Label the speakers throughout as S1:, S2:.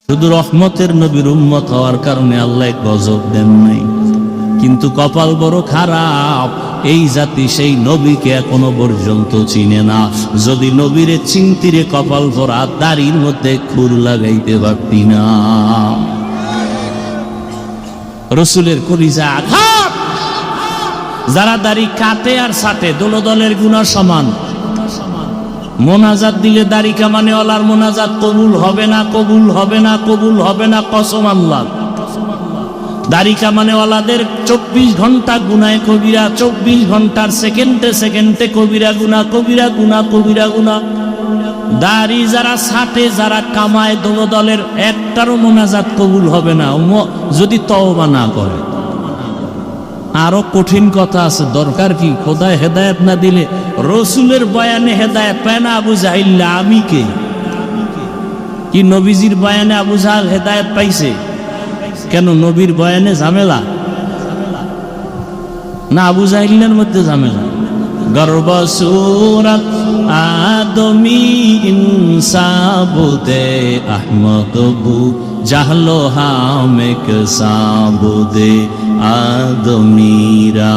S1: শুধু রহমতের নবীর উম্মত হওয়ার কারণে আল্লাহ গজব দেন নাই, কিন্তু কপাল বড় খারাপ, এই জাতি সেই নবীকে এখনো পর্যন্ত চিনে না। যদি নবীরে চিনতিরে কপাল ভরা দাড়ির মধ্যে খুর লাগাইতে পারতি না। রসুলের কলিজা আঘাত। যারা দাড়ি কাটে আর ছাটে দলের গুনাহ সমান। মোনাজাত দিলে দাড়ি কামানে ওয়ালার মোনাজাত কবুল হবে না, কবুল হবে না, কবুল হবে না, কসম আল্লাহ। দাড়ি কামানে ওয়ালাদের 24 ঘন্টা গুনায় কবিরা, 24 ঘন্টার সেকেন্ডে সেকেন্ডে কবিরা গুনাহ, কবিরা গুনাহ, কবিরা গুনাহ। দাড়ি যারা ছাটে, যারা কামায় দলের একটারও মোনাজাত কবুল হবে না যদি তওবা না করে। আরো কঠিন কথা আছে, দরকার কি? খোদায় হেদায়েত না দিলে রসুলের বয়ানে হেদায়েত পায় না আবু জাহিল। আমি কে? কি নবীজির বয়ানে আবু জাহেল হেদায়েত পাইছে? কেন নবীর বয়ানে ঝামেলা না আবু জাহিলের মধ্যে ঝামেলা? গর্ব সুরত আদমি ইনসাবুদে আহমদবু জাহলো হামেক সাবুদে আদমিরা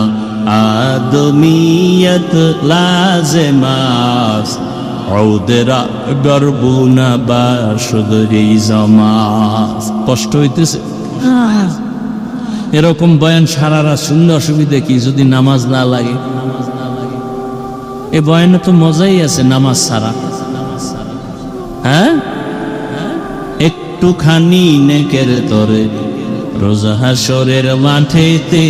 S1: আদমিয়ত লাজেমাস ওদেরা গর্বুনা বাসুদরি জমাস। কষ্ট হইতেছে? এরকম বয়ান সারা রাত শুনলে অসুবিধা কি যদি নামাজ না লাগে? এ বয়ানে তো মজাই আছে নামাজ ছাড়া। হ্যাঁ, একটুখানি নেকের তরে রোজা হাসরের মাঠেতে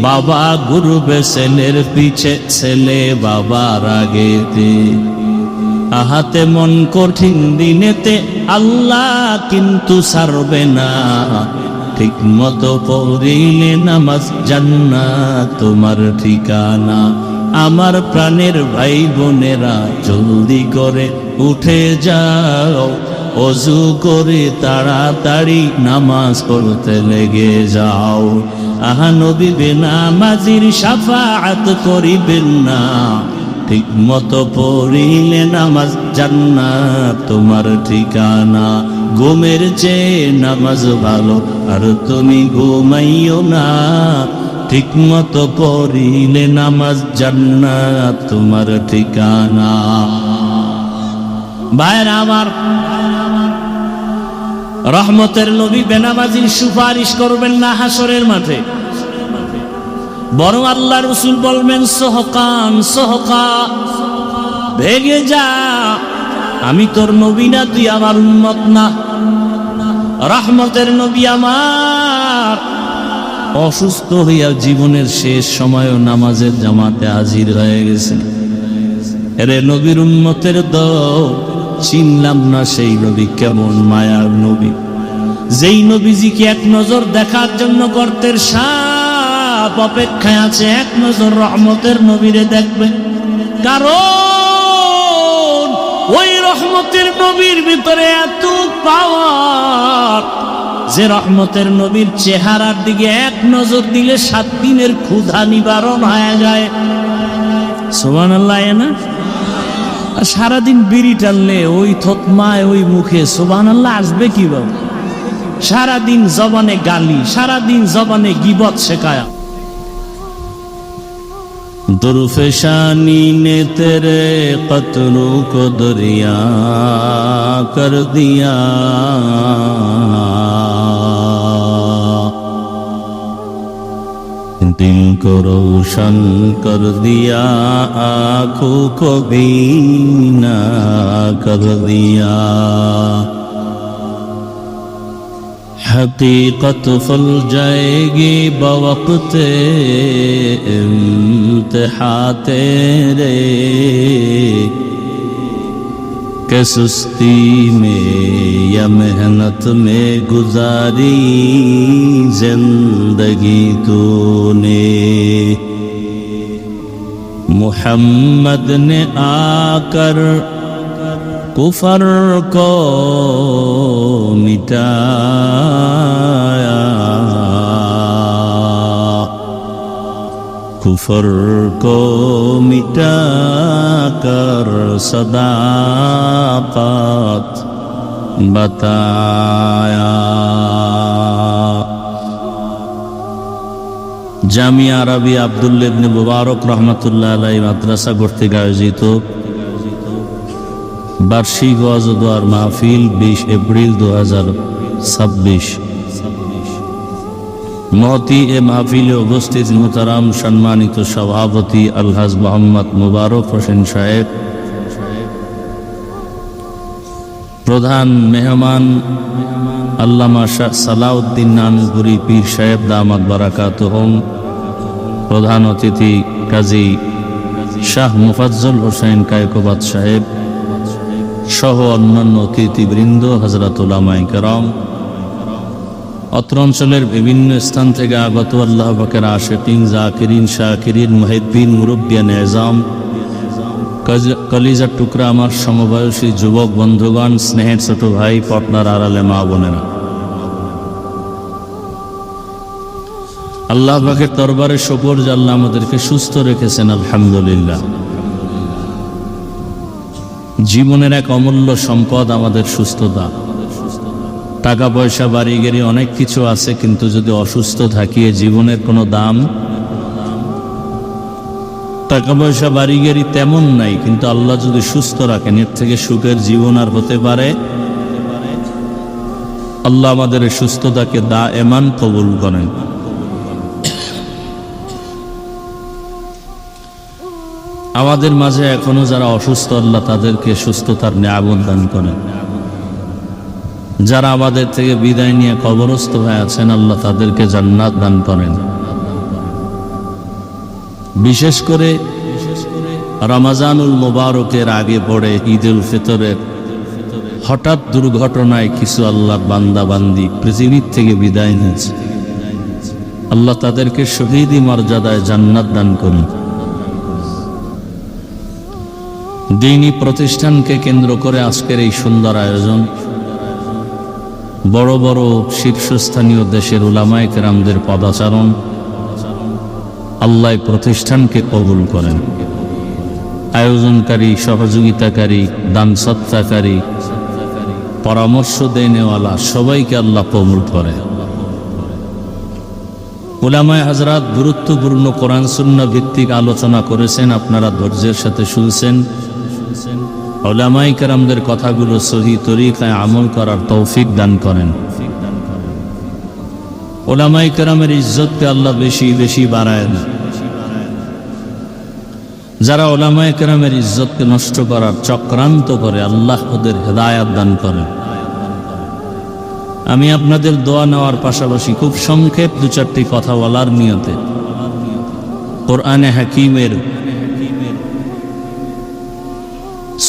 S1: বাবা ঘুরবে ছেলের পিছে, ছেলে বাবার আগেতে। আহাতে মন কঠিন দিনেতে আল্লাহ কিন্তু ছাড়বে না, ঠিক মতো পড়িলে নামাজ জান্নাত তোমার ঠিকানা। আমার প্রাণের ভাই বোনেরা জলদি করে উঠে যাও, অজু করে তাড়াতাড়ি নামাজ পড়তে লেগে যাও। আহা নবী বেনামাজির শাফাআত করিবেন না, ঠিক মতো পড়িলে নামাজ জান্নাত তোমার ঠিকানা। ঘুমের চেয়ে নামাজ ভালো আর তুমি ঘুমাইও না, ঠিক মতো পড়িলে নামাজ জান্নাত তোমার ঠিকানা। ভাইরা আমার, রহমতের নবী বেনামাজির সুপারিশ করবেন না হাসরের মাঠে, বরং আল্লাহ রসুল বলবেন সোহকান সোহকা, ভেগে যা, আমি তোর নবী না, তুই আমার উম্মত না। রহমতের নবী আমার অসুস্থ হইয়া জীবনের শেষ সময়ও নামাজের জামাতে হাজির হয়ে গেছেন। এরে নবীর উম্মতের দল, চিনলাম না সেই নবী কেমন মায়ার নবী, যেই নবীজিকে এক নজর দেখার জন্য গর্তের সাপ অপেক্ষায় আছে, এক নজর রহমতের নবীরে দেখবে। কারণ ওই রহমতের নবীর ভিতরে এত পাওয়ার যে রহমতের নবীর চেহারার দিকে এক নজর দিলে 7 দিনের ক্ষুধা নিবারণ হয়ে যায়। সুবহানাল্লাহ না? আর সারাদিন বিড়ি টানলে ওই থতমায় ওই মুখে সুবহানাল্লাহ আসবে কিভাবে? সারাদিন জবানে গালি, সারাদিন জবানে গীবত শেখায়া। दुर्फशानी ने तेरे कत्लों को दरिया कर दिया, दिल को रोशन कर दिया, आँखों को बीना कर दिया। हकीकत फल जाएगी बवक्त इम्तिहा तेरे, के सुस्ती में या मेहनत में गुजारी जिंदगी तूने। मुहम्मद ने आकर कुफर को मिटाया, कुफर को मिटाकर सदाकत बताया। জামিয়া আরবি আব্দুল্লাহ ইবনে মুবারক রহমাতুল্লাহ আলাইহি মাদ্রাসা কর্তৃক আয়োজিত বার্ষিক ওয়াজ ও দোয়ার মাহফিল 20 এপ্রিল 2026। মহতি এ মাহফিলে উপস্থিত মুহতারাম সম্মানিত সভাপতি আলহাজ মোহাম্মদ মুবারক হোসেন সাহেব, প্রধান মেহমান আল্লামা শাহ সালাউদ্দিন নানুপুরি পীর সাহেব দামাত বারাকাতুহুম, প্রধান অতিথি কাজী শাহ মুফাজ্জল হোসেন কায়কোবাদ সাহেব সহ অন্যান্য অতিথিবৃন্দ, হযরত উলামায়ে কেরাম, অত্র অঞ্চলের বিভিন্ন স্থান থেকে আগত আল্লাহ পাকের আশিকিন, জাকিরিন, শাকিরিন, মুহিব্বিন, মুরব্বিয়ান এজাম, কলিজার টুকরা আমার সমবয়সী যুবক বন্ধুগণ, স্নেহের ছোট ভাই, পটনার আড়ালে মা বোনেরা, আল্লাহ পাকের দরবারে শুকর যে আল্লাহ আমাদেরকে সুস্থ রেখেছেন, আলহামদুলিল্লাহ। জীবনের এক অমূল্য সম্পদ আমাদের সুস্থতা। টাকা পয়সা বাড়ি গাড়ি অনেক কিছু আছে, কিন্তু যদি অসুস্থ থাকি জীবনের কোনো দাম। টাকা পয়সা বাড়ি গাড়ি তেমন নাই, কিন্তু আল্লাহ যদি সুস্থ রাখেন এর থেকে সুখের জীবন আর হতে পারে। আল্লাহ আমাদের সুস্থতাকে দায়েমান কবুল করেন। আমাদের মাঝে এখনো যারা অসুস্থ, আল্লাহ তাদেরকে সুস্থতার নিয়ামত দান করেন। যারা আমাদের থেকে বিদায় নিয়ে কবরস্থ হয়ে আছেন, আল্লাহ তাদেরকে জান্নাত দান করেন। বিশেষ করে রমজানুল মুবারকের আগে পড়ে ঈদুল ফিতরের হঠাৎ দুর্ঘটনায় কিছু আল্লাহর বান্দা বান্দি পৃথিবীর থেকে বিদায় নিয়েছে, আল্লাহ তাদেরকে শহীদি মর্যাদায় জান্নাত দান করুন। দ্বীনি প্রতিষ্ঠানকে কেন্দ্র করে আজকের এই সুন্দর আয়োজন, বড় বড় শীর্ষস্থানীয় দেশের উলামায়ে কেরামদের পদাচারণ, আল্লাহ প্রতিষ্ঠানকে কবুল করেন। আয়োজনকারী, সহযোগিতাকারী, দান সত্তাকারী, পরামর্শ দেনেওয়ালা সবাইকে আল্লাহ কবুল করে। উলামায়ে হযরত গুরুত্বপূর্ণ কোরআন সুন্নাহ ভিত্তিক আলোচনা করেছেন, আপনারা ধৈর্যের সাথে শুনছেন। উলামায়ে কেরামদের কথাগুলো সহি তরিকায় আমল করার তৌফিক দান করেন। উলামায়ে কেরামের ইজ্জতকে আল্লাহ বেশি বেশি বাড়ায় না। যারা উলামায়ে কেরামের ইজ্জতকে নষ্ট করার চক্রান্ত করে, আল্লাহ ওদের হেদায়েত দান করেন। আমি আপনাদের দোয়া নেওয়ার পাশাপাশি খুব সংক্ষেপ দু চারটি কথা বলার নিয়তে কোরআনে হাকিমের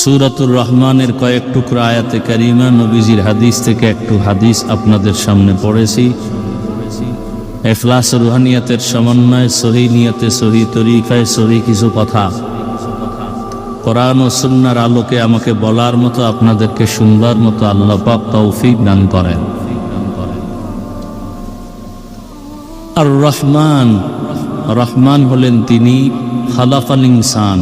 S1: সূরাতুর রহমানের কয়েক টুকরা আয়াতে কারিমা, নবীজির হাদিস থেকে একটু হাদিস আপনাদের সামনে পড়েছি। ইখলাস রুহানিয়াতের সমন্বয়ে সহি নিয়তে, সহি তরিকায়, সহি কিছু কথা কোরআন ও সুন্নাহর আলোকে আমাকে বলার মতো, আপনাদেরকে শুনবার মতো আল্লাহ পাক তৌফিক দান করেন। আর রহমান, রহমান হলেন তিনি খালাকাল ইনসান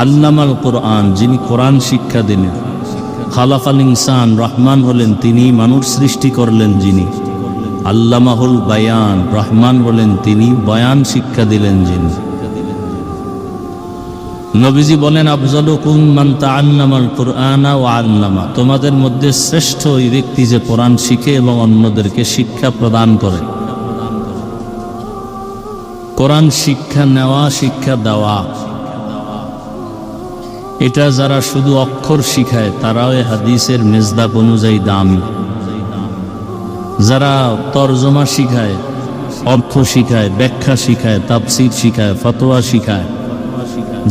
S1: আল্লামাল কোরআন, যিনি কোরআন শিক্ষা দিলেন। খালাকাল ইনসান, রহমান হলেন তিনি মানুষ সৃষ্টি করলেন যিনি। আল্লামাহুল বায়ান, রহমান হলেন তিনি বয়ান শিক্ষা দিলেন যিনি। নবীজি বলেন, আফজালুকুম মান তাআল্লামাল কুরআনা ওয়া আল্লামা, তোমাদের মধ্যে শ্রেষ্ঠ ওই ব্যক্তি যে কোরআন শিখে এবং অন্যদেরকে শিক্ষা প্রদান করে। কোরআন শিক্ষা নেওয়া, শিক্ষা দেওয়া, এটা যারা শুধু অক্ষর শিখায় তারাও এই হাদিসের মেজদাক অনুযায়ী দামি। যারা তরজমা শিখায়, অর্থ শিখায়, ব্যাখ্যা শিখায়, তাফসীর শিখায়, ফতোয়া শিখায়,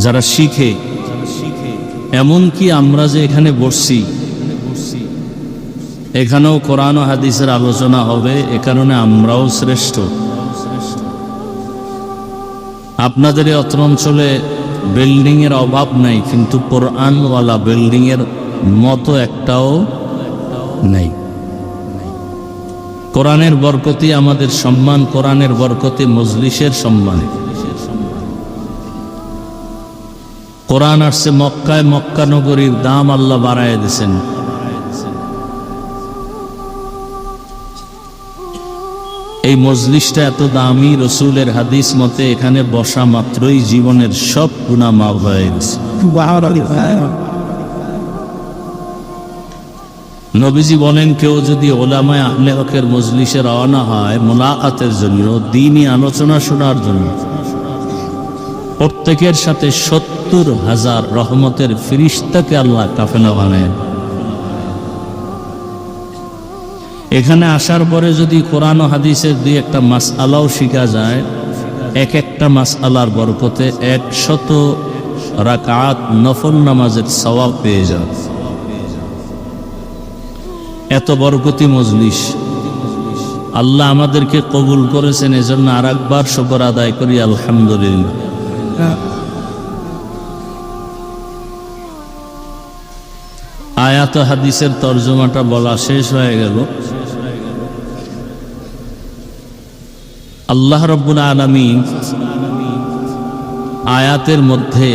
S1: যারা শিখে, এমনকি আমরা যে এখানে বসছি এখানেও কোরআন ও হাদিসের আলোচনা হবে, এ কারণে আমরাও শ্রেষ্ঠ। আপনাদের এই অত্র অঞ্চলে বিল্ডিং এর অভাব নাই, কিন্তু কোরআনওয়ালা বিল্ডিং এর মতো একটাও নাই। কোরআনের বরকতে আমাদের সম্মান, কোরআনের বরকতে মজলিসের সম্মান। কোরআন আসছে মক্কায়, মক্কা নগরীর দাম আল্লাহ বাড়ায় দিয়েছেন। এই মজলিসটা এত দামি, রসুলের হাদিস মতে এখানে বসা মাত্রই জীবনের সব গুনাহ মাফ হয়ে গেছে। নবীজি বলেন, কেউ যদি ওলামায়ে আহলে হকের মজলিসে রওনা হয় মুলাকাতের জন্য, দ্বীনি আলোচনা শোনার জন্য, প্রত্যেকের সাথে 70,000 রহমতের ফেরেশতাকে আল্লাহ কাফেলা বানায়। এখানে আসার পরে যদি কোরআন ও হাদিসের দুই একটা মাসআলাও শিখা যায়, এক একটা মাসআলার বরকতে 100 রাকাত নফল নামাজের সওয়াব পেয়ে যাবে। এত বরকতি মজলিস আল্লাহ আমাদেরকে কবুল করেছেন, এজন্য আরেকবার শুকর আদায় করি আলহামদুলিল্লাহ। আয়াত ও হাদিসের তরজমাটা বলা শেষ হয়ে গেল। আল্লাহ রাব্বুল আলামিন আয়াতের মধ্যে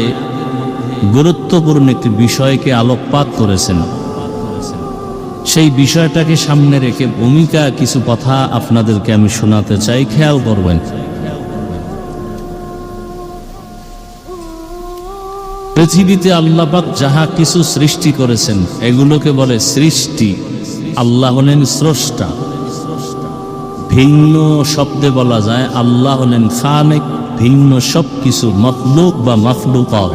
S1: গুরুত্বপূর্ণ একটি বিষয়কে আলোকপাত করেছেন। সেই বিষয়টাকে সামনে রেখে ভূমিকা কিছু কথা আপনাদেরকে আমি শোনাতে চাই, খেয়াল করবেন। পৃথিবীতে আল্লাহ পাক যাহা কিছু সৃষ্টি করেছেন এগুলোকে বলে সৃষ্টি। আল্লাহ হলেন স্রষ্টা। ভিন্ন শব্দে বলা যায় আল্লাহ হলেন খালিক, ভিন্ন সব কিছু মখলুক বা মাখলুকাত।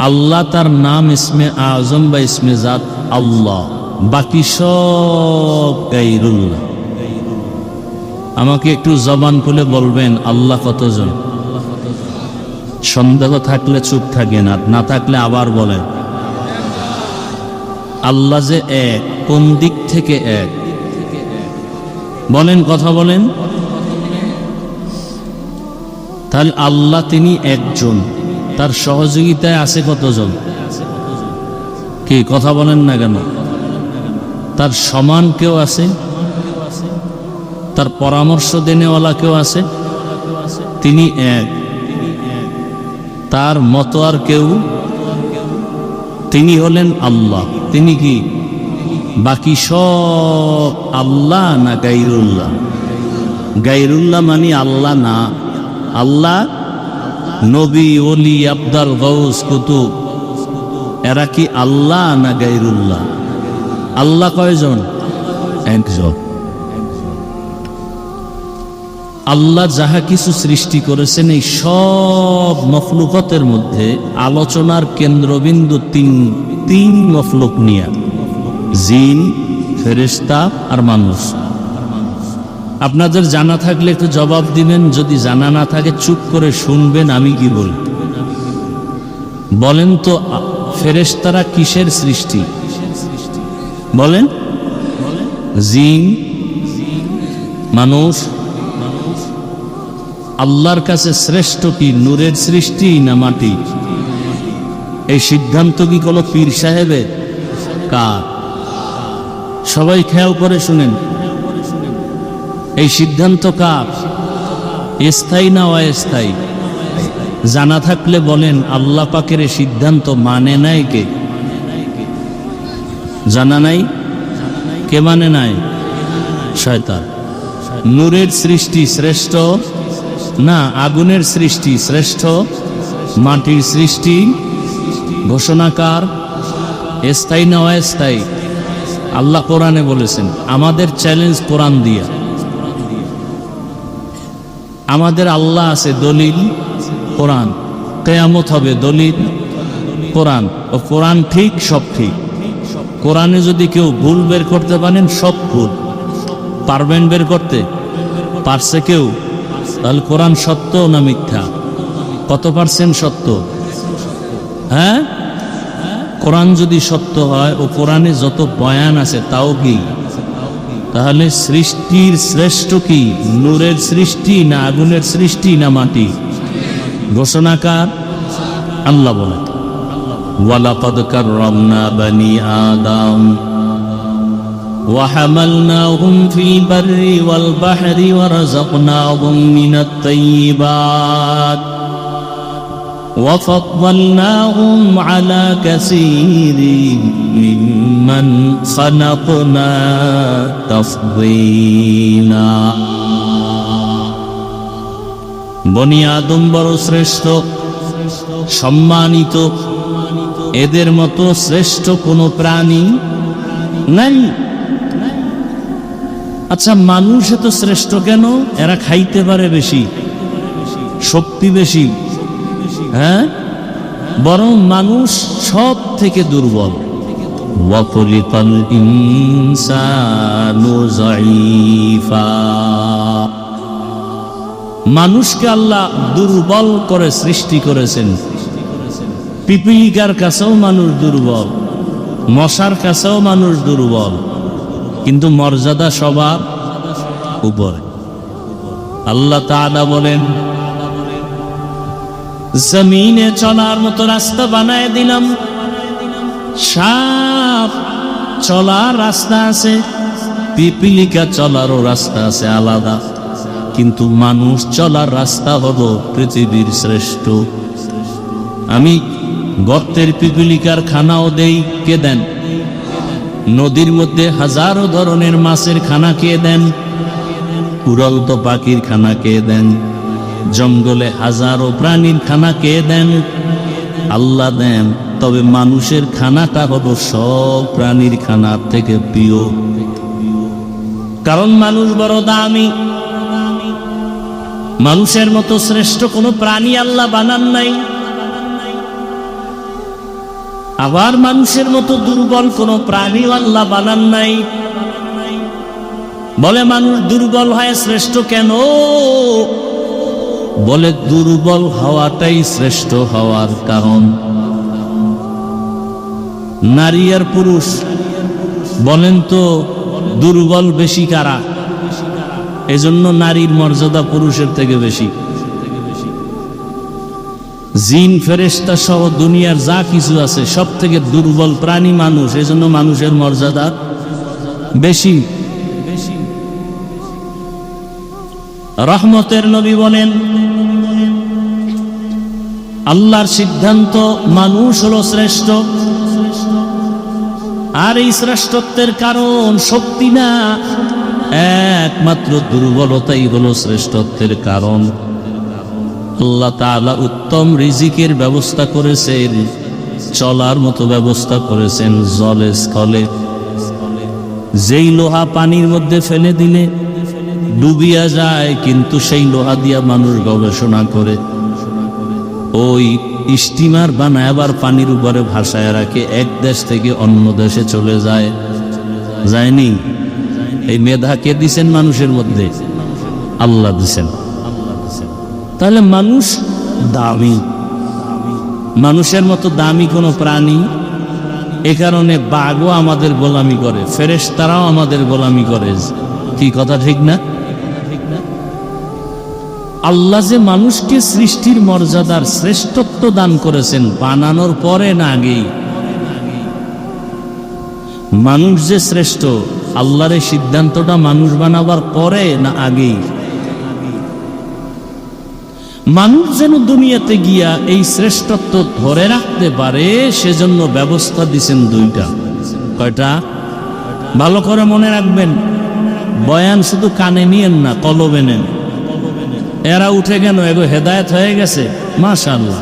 S1: আল্লাহ তার নাম ইসমে আজম বা ইসমে জাত আল্লাহ, বাকি সব গায়রুল্লাহ। আমাকে একটু জবান খুলে বলবেন আল্লাহ কতজন? সন্দেহ থাকলে চুপ থাকেন, আর না থাকলে আবার বলেন। আল্লাহ যে এক, কোন দিক থেকে এক বলেন, কথা বলেন। তাহলে আল্লাহ তিনি একজন, তার সহযোগিতায় আছে কতজন? কি কথা বলেন না কেন? তার সমান কেউ আছে? তার পরামর্শ দেনেওয়ালা কেউ আছে? তিনি এক, তার মতো আর কেউ? তিনি হলেন আল্লাহ। তিনি কি বাকি সব আল্লাহ না গায়রুল্লাহ? গায়রুল্লাহ মানে আল্লাহ না। আল্লাহ নবী, ওলি, আবদাল, গৌস, কুতুব এরা কি আল্লাহ না গায়রুল্লাহ? আল্লাহ কয়জন? একজন। আল্লাহ যাহা কিছু সৃষ্টি করেছেন এই সব মখলুকতের মধ্যে আলোচনার কেন্দ্রবিন্দু তিন মখলুক নিয়ে, জিন, ফেরেশতা আর মানুষ। আপনাদের জানা থাকলে একটু জবাব দিবেন, যদি জানা না থাকে চুপ করে শুনবেন আমি কি বলি। বলেন তো ফেরেশতারা কিসের সৃষ্টি? বলেন। জিন, মানুষ। আল্লাহর কাছে শ্রেষ্ঠ কি নূরের সৃষ্টি না মাটি? এই সিদ্ধান্ত কি কোনো পীর সাহেবের? কার? সবাই খেয়াল করে শুনেন, এই সিদ্ধান্ত কার? স্থায়ী না অস্থায়ী? জানা থাকলে বলেন আল্লাহ পাকের এই সিদ্ধান্ত মানে নাই কে? জানা নাই? কে মানে নাই? শয়তান। নূরের সৃষ্টি শ্রেষ্ঠ না আগুনের সৃষ্টি শ্রেষ্ঠ? মাটির সৃষ্টি ঘোষণাকার স্থায়ী না অস্থায়ী? আল্লাহ কোরআনে বলেছেন। আমাদের চ্যালেঞ্জ কোরআন দিয়া। আমাদের আল্লাহ আছে, দলিল কোরআন। কিয়ামত হবে, দলিল কোরআন। ও কোরআন ঠিক, সব ঠিক। কোরআনে যদি কেউ ভুল বের করতে পারেন, সব ভুল। পারবেন বের করতে? পারছে কেউ? তাহলে কোরআন সত্য না মিথ্যা? কত পার্সেন্ট সত্য? হ্যাঁ, কোরআন যদি সত্য হয় ও কোরআনে যত বয়ান আছে তাও কি? তাহলে সৃষ্টির শ্রেষ্ঠ কি নূরের সৃষ্টি না আগুনের সৃষ্টি না মাটি? ঘোষণাকার আল্লাহ বলেন, ওয়ালাকাদ কাররামনা বানি আদম وحملناهم في البر والبحر ورزقناهم من الطيبات وفضلناهم على كثير ممن خلقنا تفضيلا বনি আদম বড় শ্রেষ্ঠ, সম্মানিত, এদের মতো শ্রেষ্ঠ কোনো প্রাণী নাই। আচ্ছা, মানুষ এত শ্রেষ্ঠ কেন? এরা খাইতে পারে বেশি, শক্তি বেশি, হ্যাঁ? বরং মানুষ সব থেকে দুর্বল। ওয়াকুলিকাল ইনসানু যায়ীফা, মানুষকে আল্লাহ দুর্বল করে সৃষ্টি করেছেন। পিপিলিকার কাছেও মানুষ দুর্বল, মশার কাছেও মানুষ দুর্বল, কিন্তু মর্যাদা সবার উপরে। আল্লাহ তাআলা বলেন, জমিনে চলার মতো রাস্তা বানায় দিলাম। সাপ চলার রাস্তা আছে, পিপিলিকা চলারও রাস্তা আছে আলাদা, কিন্তু মানুষ চলার রাস্তা হলো পৃথিবীর শ্রেষ্ঠ। আমি গর্তের পিপিলিকার খানাও দেই, কে দেন? নদীর মধ্যে হাজারো ধরনের মাছের খানা কে দেন? উড়ন্ত পাখির খানা কে দেন? জঙ্গলে হাজারো প্রাণীর খানা কে দেন? আল্লাহ দেন। তবে মানুষের খানাটা হলো সব প্রাণীর খানার থেকে প্রিয়, কারণ মানুষ বড় দামি। মানুষের মতো শ্রেষ্ঠ কোনো প্রাণী আল্লাহ বানান নাই। আবার মানুষের মতো দুর্বল কোনো প্রাণীও আল্লাহ বানান নাই। বলে মানুষ দুর্বল হয় শ্রেষ্ঠ কেন? বলে দুর্বল হওয়াটাই শ্রেষ্ঠ হওয়ার কারণ। নারী আর পুরুষ বলেন তো দুর্বল বেশি কারা? এজন্য নারীর মর্যাদা পুরুষের থেকে বেশি। জিন ফেরেশতা সহ দুনিয়ার যা কিছু আছে সব থেকে দুর্বল প্রাণী মানুষ, এজন্য মানুষের মর্যাদা বেশি। রহমতের নবী বলেন, আল্লাহর সিদ্ধান্ত মানুষ হলো শ্রেষ্ঠ, আর এই শ্রেষ্ঠত্বের কারণ শক্তি না, একমাত্র দুর্বলতাই হলো শ্রেষ্ঠত্বের কারণ। আল্লাহ তাআলা উত্তম রিজিকের ব্যবস্থা করেছেন, চলার মতো ব্যবস্থা করেছেন জলে স্থলে। যেই লোহা পানির মধ্যে ফেলে দিলে ডুবিয়া যায়, কিন্তু সেই লোহা দিয়া মানুষ গবেষণা করে ওই স্টিমার বানায় আবার পানির উপরে ভাসায় রাখে, এক দেশ থেকে অন্য দেশে চলে যায়। যায়নি? এই মেধা কে দিছেন মানুষের মধ্যে? আল্লাহ দিছেন। তাহলে মানুষ দামি, মানুষের মতো দামি কোনো প্রাণী। এ কারণে বাঘও আমাদের গোলামি করে, ফেরেশতারাও আমাদের গোলামি করে। কি কথা ঠিক না? আল্লাহ যে মানুষকে সৃষ্টির মর্যাদার শ্রেষ্ঠত্ব দান করেছেন, বানানোর পরে না আগেই। মানুষ যে শ্রেষ্ঠ, আল্লাহর এই সিদ্ধান্তটা মানুষ বানাবার পরে না আগেই? মানুষ যেন দুনিয়াতে গিয়া এই শ্রেষ্ঠত্ব ধরে রাখতে পারে, সেজন্য ব্যবস্থা দিছেন দুইটা। কয়টা? ভালো করে মনে রাখবেন। বয়ান শুধু কানে নিয়েন না, কলবে নেন। এরা উঠে কেন? এগো হেদায়েত হয়ে গেছে, মাশাআল্লাহ।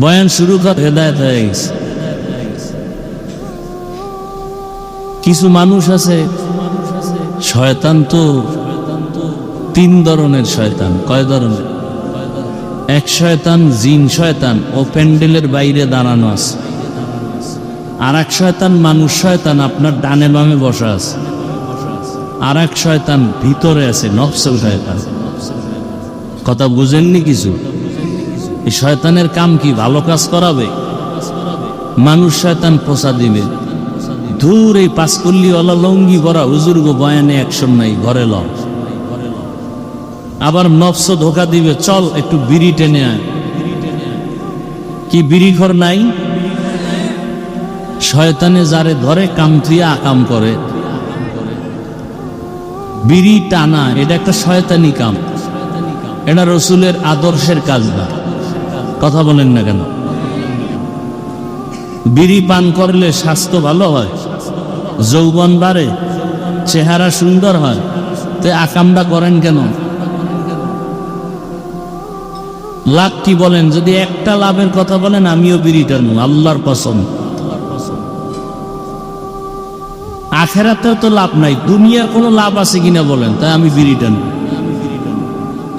S1: বয়ান শুরু কর, হেদায়েত হয়ে গেছে। কিছু মানুষ আছে, শয়তান তো তিন ধরনের শয়তান। কয় ধরনের? এক শয়তান জিন শয়তান, ও প্যান্ডেলের বাইরে দাঁড়ানো আছে। আর এক শয়তান মানুষ শয়তান, আপনার ডানে বামে বসা আছে। আর এক শয়তান ভিতরে আছে, নফস শয়তান। কথা বুঝেননি কিছু? এই শয়তানের কাম কি? ভালো কাজ করাবে। মানুষ শয়তান পোষা দিবে, দূর এই পাঁচকল্লিওয়ালা লঙ্গি পরা হুজুর গো বয়ানে অ্যাকশন নাই, ঘরে ল। আবার নফস ধোকা দিবে, চল একটু বিড়ি টেনে আয়। কি বিড়ি ঘর নাই? শয়তানে যারে ধরে কাম থুইয়া আকাম করে। বিড়ি টানা এটা একটা শয়তানি কাম, এটা রসুলের আদর্শের কাজ না। কথা বলেন না কেন? বিড়ি পান করলে স্বাস্থ্য ভালো হয়, যৌবন বাড়ে, চেহারা সুন্দর হয়, তো আকামটা করেন কেন? লাভ কি বলেন? যদি একটা লাভের কথা বলেন, আমিও বিড়ি টানবো, আল্লাহর কসম। আখেরাতেও তো লাভ নাই, দুনিয়ার কোনো লাভ আছে কিনা বলেন, তাই আমি বিড়ি টানবো।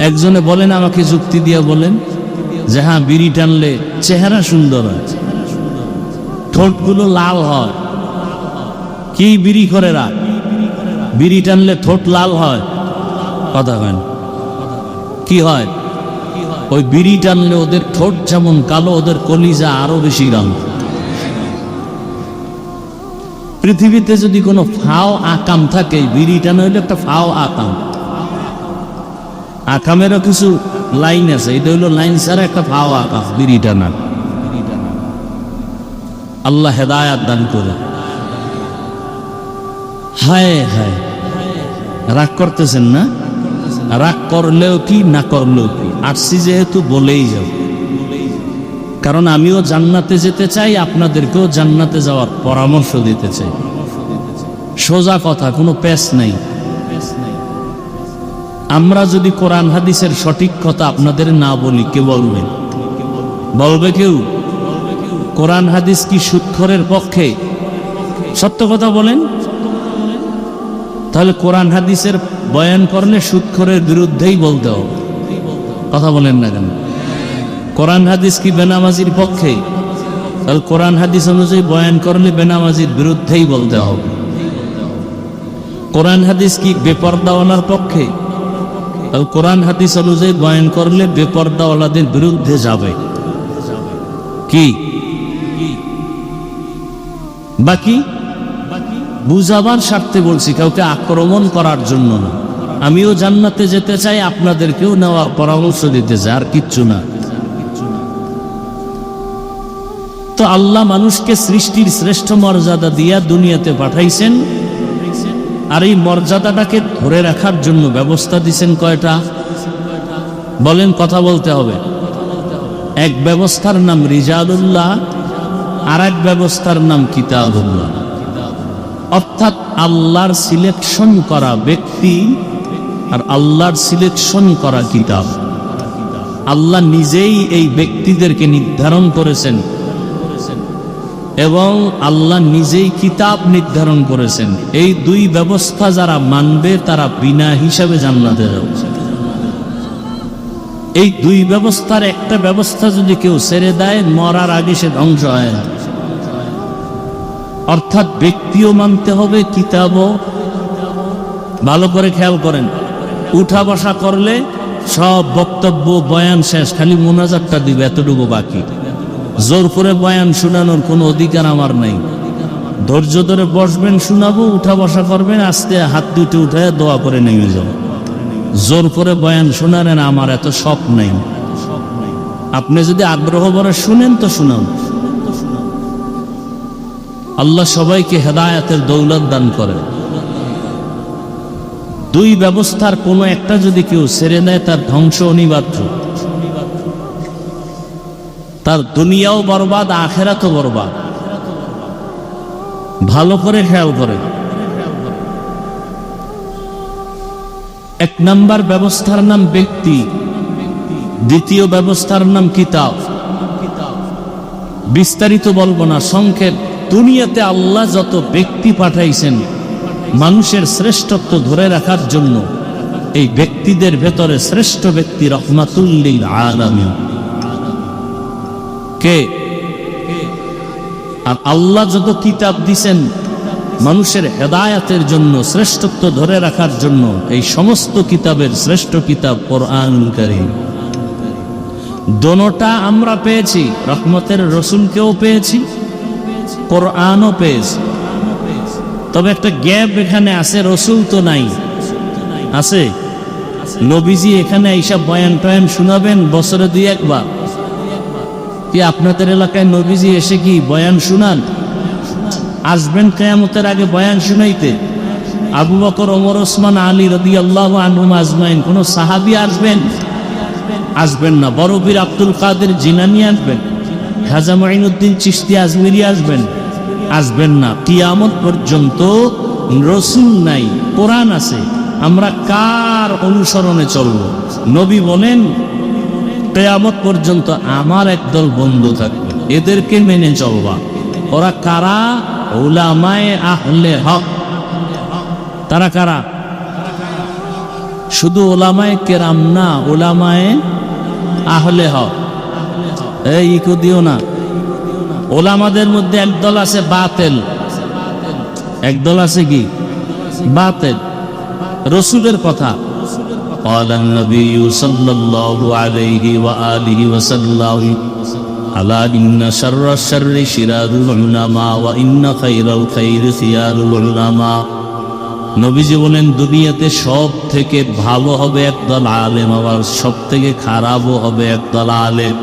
S1: একজনে বলেন, আমাকে যুক্তি দিয়ে বলেন যে হ্যাঁ, বিড়ি টানলে চেহারা সুন্দর হয়, ঠোঁটগুলো লাল হয়। কি বিড়ি করে রাখ, বিড়ি টানলে ঠোঁট লাল হয়? কথা কেন? কি হয়? ওই বিড়ি টানলে ওদের ঠোঁট যেমন কালো, ওদের কলিজা আরো বেশি রঙ। পৃথিবীতে যদি কোনো ফাও আকাম থাকে, বিড়ি টানা হইলে একটা ফাও আকাম। আকামেরও কিছু লাইন আছে, এটা হইলো লাইন ছাড়া একটা ফাও আকাম বিড়ি টানা। আল্লাহ হেদায়াত দান করে। হায় হায়, রাগ করতেছেন না? রাগ করলেও কি, না করলেও কি, আসছি যেহেতু বলেই যাও। কারণ আমিও জান্নাতে যেতে চাই, আপনাদেরকেও জান্নাতে যাওয়ার পরামর্শ দিতে চাই। সোজা কথা, কোনো পেশ নাই। আমরা যদি কোরআন হাদিসের সঠিক কথা আপনাদের না বলি, কে বলবে? বলবে কেউ? কোরআন হাদিস কি সুদখোরের পক্ষে? সত্য কথা বলেন। তাহলে কোরআন হাদিসের বয়ান করলে সুদখোরের বিরুদ্ধেই বলতে হবে। কথা বলেন না কেন? কোরআন হাদিস কি বেনামাজির পক্ষে? তাহলে কোরআন হাদিস অনুযায়ী বয়ান করলে বেনামাজির বিরুদ্ধেই বলতে হবে। কোরআন হাদিস কি বেপরদাওয়ালার পক্ষে? তাহলে কোরআন হাদিস অনুযায়ী বয়ান করলে বেপরদাওয়ালাদের বিরুদ্ধে যাবে। কি বাকি বুঝাবার স্বার্থে বলছি, কাউকে আক্রমণ করার জন্য না। আমিও জান্নাতে যেতে চাই, আপনাদেরকেও নেওয়ার পরামর্শ দিতে চাই, আর কিচ্ছু না। তো আল্লাহ মানুষকে সৃষ্টির শ্রেষ্ঠ মর্যাদা দিয়া দুনিয়াতে পাঠাইছেন, আর এই মর্যাদাটাকে ধরে রাখার জন্য ব্যবস্থা দিছেন কয়টা? বলেন, কথা বলতে হবে। এক ব্যবস্থার নাম রিজালুল্লাহ, আর এক ব্যবস্থার নাম কিতাবুল্লাহ। অর্থাৎ আল্লাহর সিলেকশন করা ব্যক্তি আর আল্লাহর সিলেকশন করা কিতাব। আল্লাহ নিজেই এই ব্যক্তিদেরকে নির্ধারণ করেছেন এবং আল্লাহ নিজেই কিতাব নির্ধারণ করেছেন। এই দুই ব্যবস্থা যারা মানবে তারা বিনা হিসাবে জান্নাতে যাবে। এই দুই ব্যবস্থার একটা ব্যবস্থা যদি কেউ ছেড়ে দেয়, মরার আগে সে ধ্বংস হয় না। অর্থাৎ ব্যক্তিও মানতে হবে, কিতাবও। ভালো করে খেয়াল করেন, উঠা বসা করলে সব বক্তব্য বয়ান শেষ, খালি মোনাজাতটা দিবে, এতটুকু বাকি। জোর করে বয়ান শোনানোর কোনো অধিকার আমার নাই। ধৈর্য ধরে বসবেন, শোনাবো, উঠা বসা করবেন, আস্তে হাত দুটো উঠায় দোয়া করে নেমে যাও। জোর করে বয়ান শোনালেন আমার এত শখ নাই। আপনি যদি আগ্রহ ভরে শুনেন তো শুনান। আল্লাহ সবাইকে হেদায়েতের দৌলত দান করেন। দুই ব্যবস্থার কোনো একটা যদি কেউ ছেড়ে দেয়, তার ধ্বংস অনিবার্য। তার দুনিয়াও বরবাদ, আখেরাতও বরবাদ। ভালো করে খেয়াল করে। এক নাম্বার ব্যবস্থার নাম ব্যক্তি, দ্বিতীয় ব্যবস্থার নাম কিতাব। বিস্তারিত বলবো না, সংক্ষেপ। দুনিয়াতে আল্লাহ যত ব্যক্তি পাঠাইছেন মানুষের শ্রেষ্ঠত্ব ধরে রাখার জন্য, এই ব্যক্তিদের ভেতরে শ্রেষ্ঠ ব্যক্তি রহমাতুল লিল আলামিন। কে? আর আল্লাহ যত কিতাব দিছেন মানুষের হেদায়াতের জন্য, শ্রেষ্ঠত্ব ধরে রাখার জন্য, এই সমস্ত কিতাবের শ্রেষ্ঠ কিতাব কোরআনুল কারীম। দোনোটা আমরা পেয়েছি, রহমতের রসুলকেও পেয়েছি, কোরআনও পেয়েছি। তবে একটা গ্যাপ এখানে আছে, রসুল তো নাই। আছে? নবীজি এখানে এইসব বয়ান টয়ান শোনাবেন বছরে দুই একবার। কি আপনাদের এলাকায় নবীজি এসে কি বয়ান শুনান? আসবেন কিয়ামতের আগে বয়ান শুনাইতে। আবু বকর, ওমর, ওসমান, আলী রাদিয়াল্লাহু আনহুম আজমাইন, কোন সাহাবী আসবেন? আসবেন না। বড় পীর আব্দুল কাদের জিলানী আসবেন, খাজা মাইনুদ্দিন চিশতি আজমিরি আসবেন না। কিয়ামত পর্যন্ত রসুল নাই, কোরআন আছে, আমরা কার অনুসরণে চলব? নবী বলেন কিয়ামত পর্যন্ত আমার একদল বন্ধু থাকবে, এদেরকে মেনে চলবা। ওরা কারা? উলামায়ে আহলে হক। তারা কারা? শুধু ওলামায়ে কেরাম না, ওলামায়ে আহলে হক। এই ইকো দিও না। ওলামাদের মধ্যে একদল আছে বাতেল, একদল আছে কি? বাতেল। রসুলের কথা قال النبي صلى الله عليه وآله وسلم ألا إن شر الشر شرار العلماء وإن خير الخير خيار العلماء। নবীজি বলেন দুনিয়াতে সব থেকে ভালো হবে একদল আলেম, আবার সব থেকে খারাপও হবে একদল আলেম।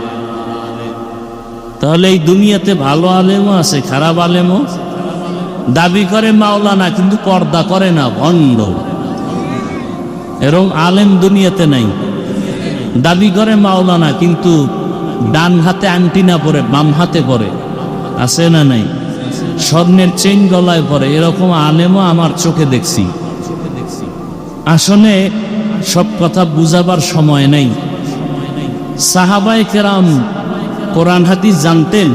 S1: তাহলে এই দুনিয়াতে ভালো আলেমও আছে, খারাপ আলেমও। দাবি করে মাওলানা কিন্তু পর্দা করে না, ভণ্ড। এরকম আলেম দুনিয়াতে নাই। দাবি করে মাওলানা কিন্তু ডান হাতে আংটি না পরে বাম হাতে পরে, আছে না নাই? স্বর্ণের চেইন গলায় পরে, এরকম আলেমও আমার চোখে দেখছি। আসলে সব কথা বুঝাবার সময় নেই। সাহাবায়ে কেরাম কোরআন হাদিস জানতেন।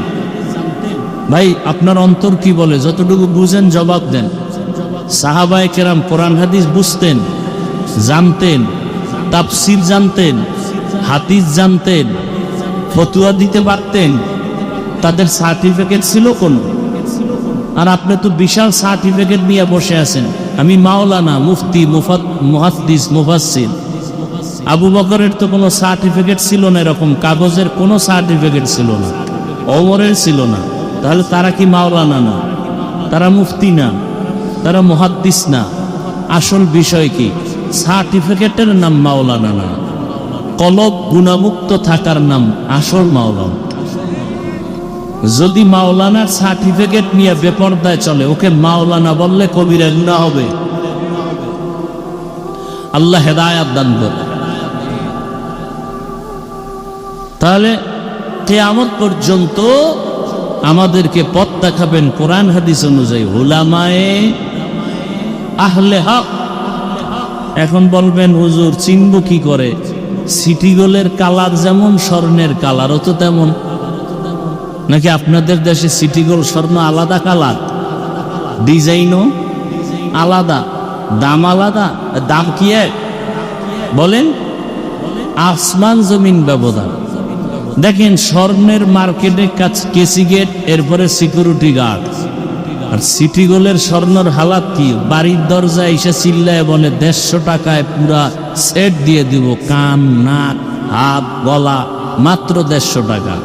S1: ভাই আপনার অন্তর কি বলে? যতটুকু বুঝেন জবাব দেন। সাহাবায়ে কেরাম কোরআন হাদিস বুঝতেন, জানতেন, তাফসীর জানতেন, হাদিস জানতেন, ফতোয়া দিতে পারতেন। তাদের সার্টিফিকেট ছিল কোন? আর আপনি তো বিশাল সার্টিফিকেট নিয়ে বসে আছেন, আমি মাওলানা, মুফতি, মুহাদ্দিস, মুফাসসির। আবু বকরের তো কোনো সার্টিফিকেট ছিল না, এরকম কাগজের কোনো সার্টিফিকেট ছিল না, ওমরের ছিল না। তাহলে তারা কি মাওলানা না? তারা মুফতি না, তারা মুহাদ্দিস না। আসল বিষয় কি? সার্টিফিকেটের নাম মাওলানা না, কলব গুণামুক্ত থাকার নাম আসল মাওলানা। যদি মাওলানার সার্টিফিকেট নিয়ে বেপরদায় চলে, ওকে মাওলানা বললে কবিরা গুনাহ হবে। আল্লাহ হেদায়েত দান করে। তাহলে কিয়ামত পর্যন্ত আমাদেরকে পথ দেখাবেন কোরআন হাদিস অনুযায়ী উলামায়ে আহলে হক। এখন বলবেন হুজুর চিনব কি করে? সিটি গোলের কালার যেমন স্বর্ণের কালারও তো তেমন। নাকি আপনাদের দেশে সিটি গোল স্বর্ণ আলাদা কালার, ডিজাইনও আলাদা, দাম আলাদা? দাম কি এক? বলেন, আসমান জমিন ব্যবধান। দেখেন স্বর্ণের মার্কেটে কেসি গেট, এরপরে সিকিউরিটি গার্ড। আর সিটি গোলের স্বর্ণর হালাত কি? বাড়ির দরজায় এসে চিল্লায় বলে 150 টাকায় পুরা সেট দিয়ে দিব, কান, নাক, হাত, গলা, মাত্র 150 টাকা।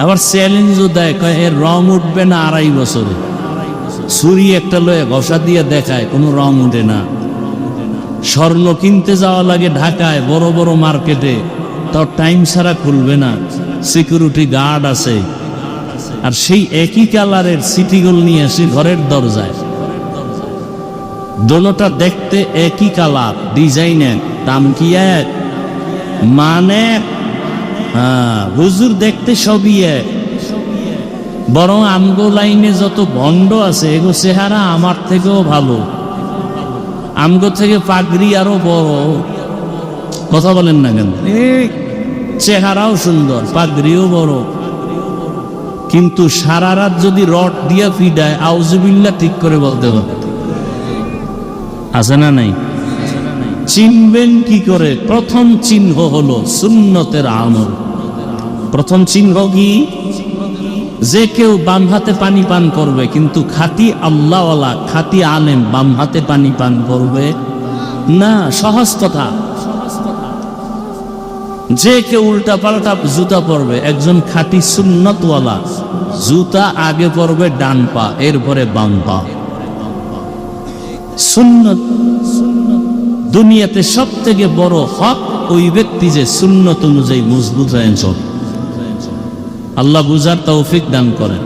S1: আবার চ্যালেঞ্জও দেয়, কয় এর রং উঠবে না 2.5 বছরে। ছুরি একটা লয়ে ঘষা দিয়ে দেখায়, কোনো রং উঠে না। স্বর্ণ কিনতে যাওয়া লাগে ঢাকায় বড় বড় মার্কেটে, তাও টাইম ছাড়া খুলবে না, সিকিউরিটি গার্ড আছে। আর সেই একই কালারের সিটি গোল নিয়ে আসি ঘরের দরজায়। দোনোটা দেখতে একই কালার, ডিজাইনের, দাম কি এক? মানে হুজুর দেখতে সবই এক। বরং আমগো লাইনে যত ভণ্ড আছে, এগো চেহারা আমার থেকেও ভালো, আমগো থেকে পাগড়ি আরো বড়। কথা বলেন না কেন? চেহারাও সুন্দর, পাগড়িও বড়, কিন্তু সারা রাত যদি রড দিয়া ফিডায় আউযুবিল্লাহ ঠিক করে বলতে হবে। আছে না নাই? চিনবেন কি করে? প্রথম চিহ্ন হলো সুন্নতের আমল। প্রথম চিহ্ন কি? যে কেউ বাম হাতে পানি পান করবে, কিন্তু খাঁটি আল্লাহওয়ালা, খাঁটি আলেম বাম হাতে পানি পান করবে না। সহজ কথা। যে কেউ উল্টা পাল্টা জুতা পরবে, একজন খাঁটি সুন্নতওয়ালা জুতা আগে পরবে ডান পা, এরপরে বাম পা। সুন্নত দুনিয়াতে সব থেকে বড় হক ওই ব্যক্তি যে সুন্নত অনুযায়ী মজবুত হয়ে চলে। আল্লাহ বুঝার তৌফিক দান করেন।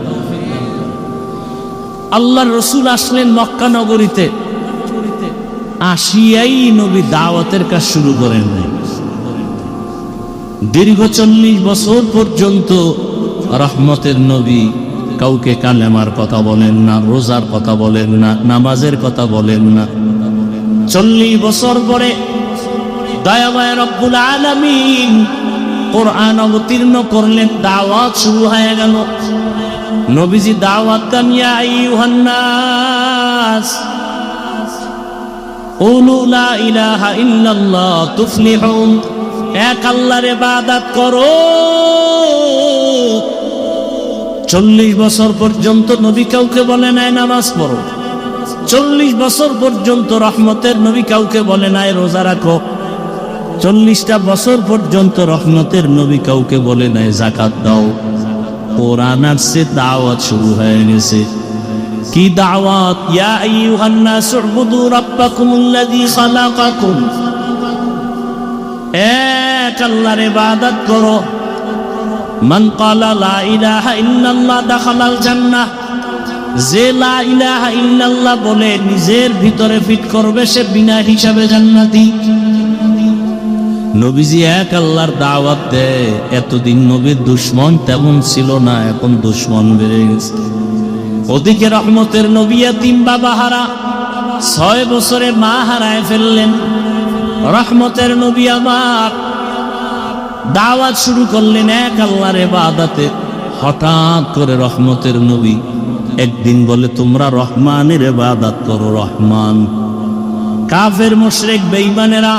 S1: আল্লাহর রাসূল আসলেন মক্কা নগরীতে, আসিয়াই নবী দাওয়াতের কাজ শুরু করেন। দীর্ঘ 40 বছর পর্যন্ত রহমতের নবী কাউকে কালেমার কথা বলেন না, রোজার কথা বলেন না, নামাজের কথা বলেন না। 40 বছর পরে দয়াময় রব্বুল আলামিন কোরআন অবতীর্ণ করলেন, দাওয়াত শুরু হয়ে গেল। নবীজি দাওয়াত দেন, ইয়া আইয়ুহান নাস কুলু লা ইলাহা ইল্লাল্লাহ তুফলিহুন, এক আল্লাহর ইবাদত করো। 40 বছর পর্যন্ত নবী কাউকে বলে নাই নামাজ পড়ো। 40 বছর পর্যন্ত রহমতের নবী কাউকে বলে নাই রোজা রাখো। 40টা বছর পর্যন্ত রহমতের নবী কাউকে বলে নাই যাকাত দাও। কোরআন আসছে, দাওয়াত শুরু হয়ে গেছে। কি দাওয়াত? ইয়া আইয়ুহান নাস উবুদু রাব্বাকুমুল্লাযী খালাকাকুম, এক আল্লাহর ইবাদত করো। মান ক্বালা লা ইলাহা ইল্লাল্লাহ দাখালাল জান্নাহ, যে লা ইলাহা ইল্লাল্লাহ বলে নিজের ভিতরে ফিট করবে সে বিনা হিসাবে জান্নাতি। নবীজি এক আল্লাহর দাওয়াত দেয়। এতদিন নবীর দুশ্মন তেমন ছিল না, এখন দুশ্মন বেড়ে গেছে। ওদিকে রহমতের নবী এতিম বাবা হারা, 6 বছরে মা হারায় ফেললেন। রহমতের নবী আমার দাওয়াত শুরু করলেন এক আল্লাহর ইবাদতে। হঠাৎ করে রহমতের নবী একদিন বলে, তোমরা রহমানের ইবাদত করো। রহমান। কাফের মুশরিক বেঈমানেরা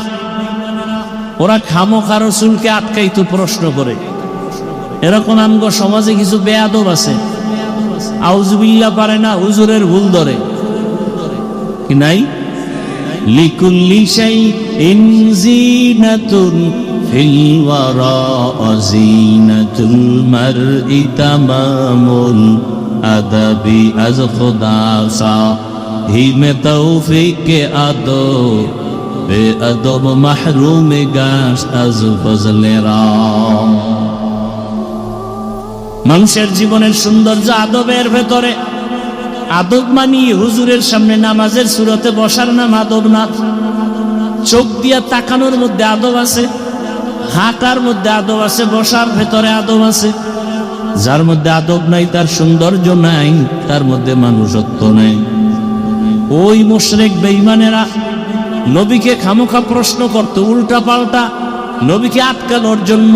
S1: ওরা খামোখা রাসূলকে আটকাইতো, প্রশ্ন করে। এরকম আমগো সমাজে কিছু বেয়াদব আছে, আউযুবিল্লাহ পারে না, হুজুরের ভুল ধরে কি নাই। লিকুল্লি শাইইন জিনাতুন ফিল ওয়ারা জিনাতুল মারই তামামুল আদাবি আজ খুদা সা হিমে তৌফিক আদো বে আদব মাহরুম গাশ আজ ফজলেরা। মানুষের জীবনের সৌন্দর্য আদবের ভেতরে। আদব মানি হুজুরের সামনে নামাজের সুরতে বসার নাম আদব না। চোখ দিয়া তাকানোর মধ্যে আদব আছে, হাঁটার মধ্যে আদব আছে, বসার ভেতরে আদব আছে। যার মধ্যে আদব নাই তার সৌন্দর্য নাই, তার মধ্যে মানুষত্ব নাই। ওই মুশরিক বেঈমানেরা নবীকে খামোখা প্রশ্ন করতো উল্টা পাল্টা, নবীকে আটকানোর জন্য।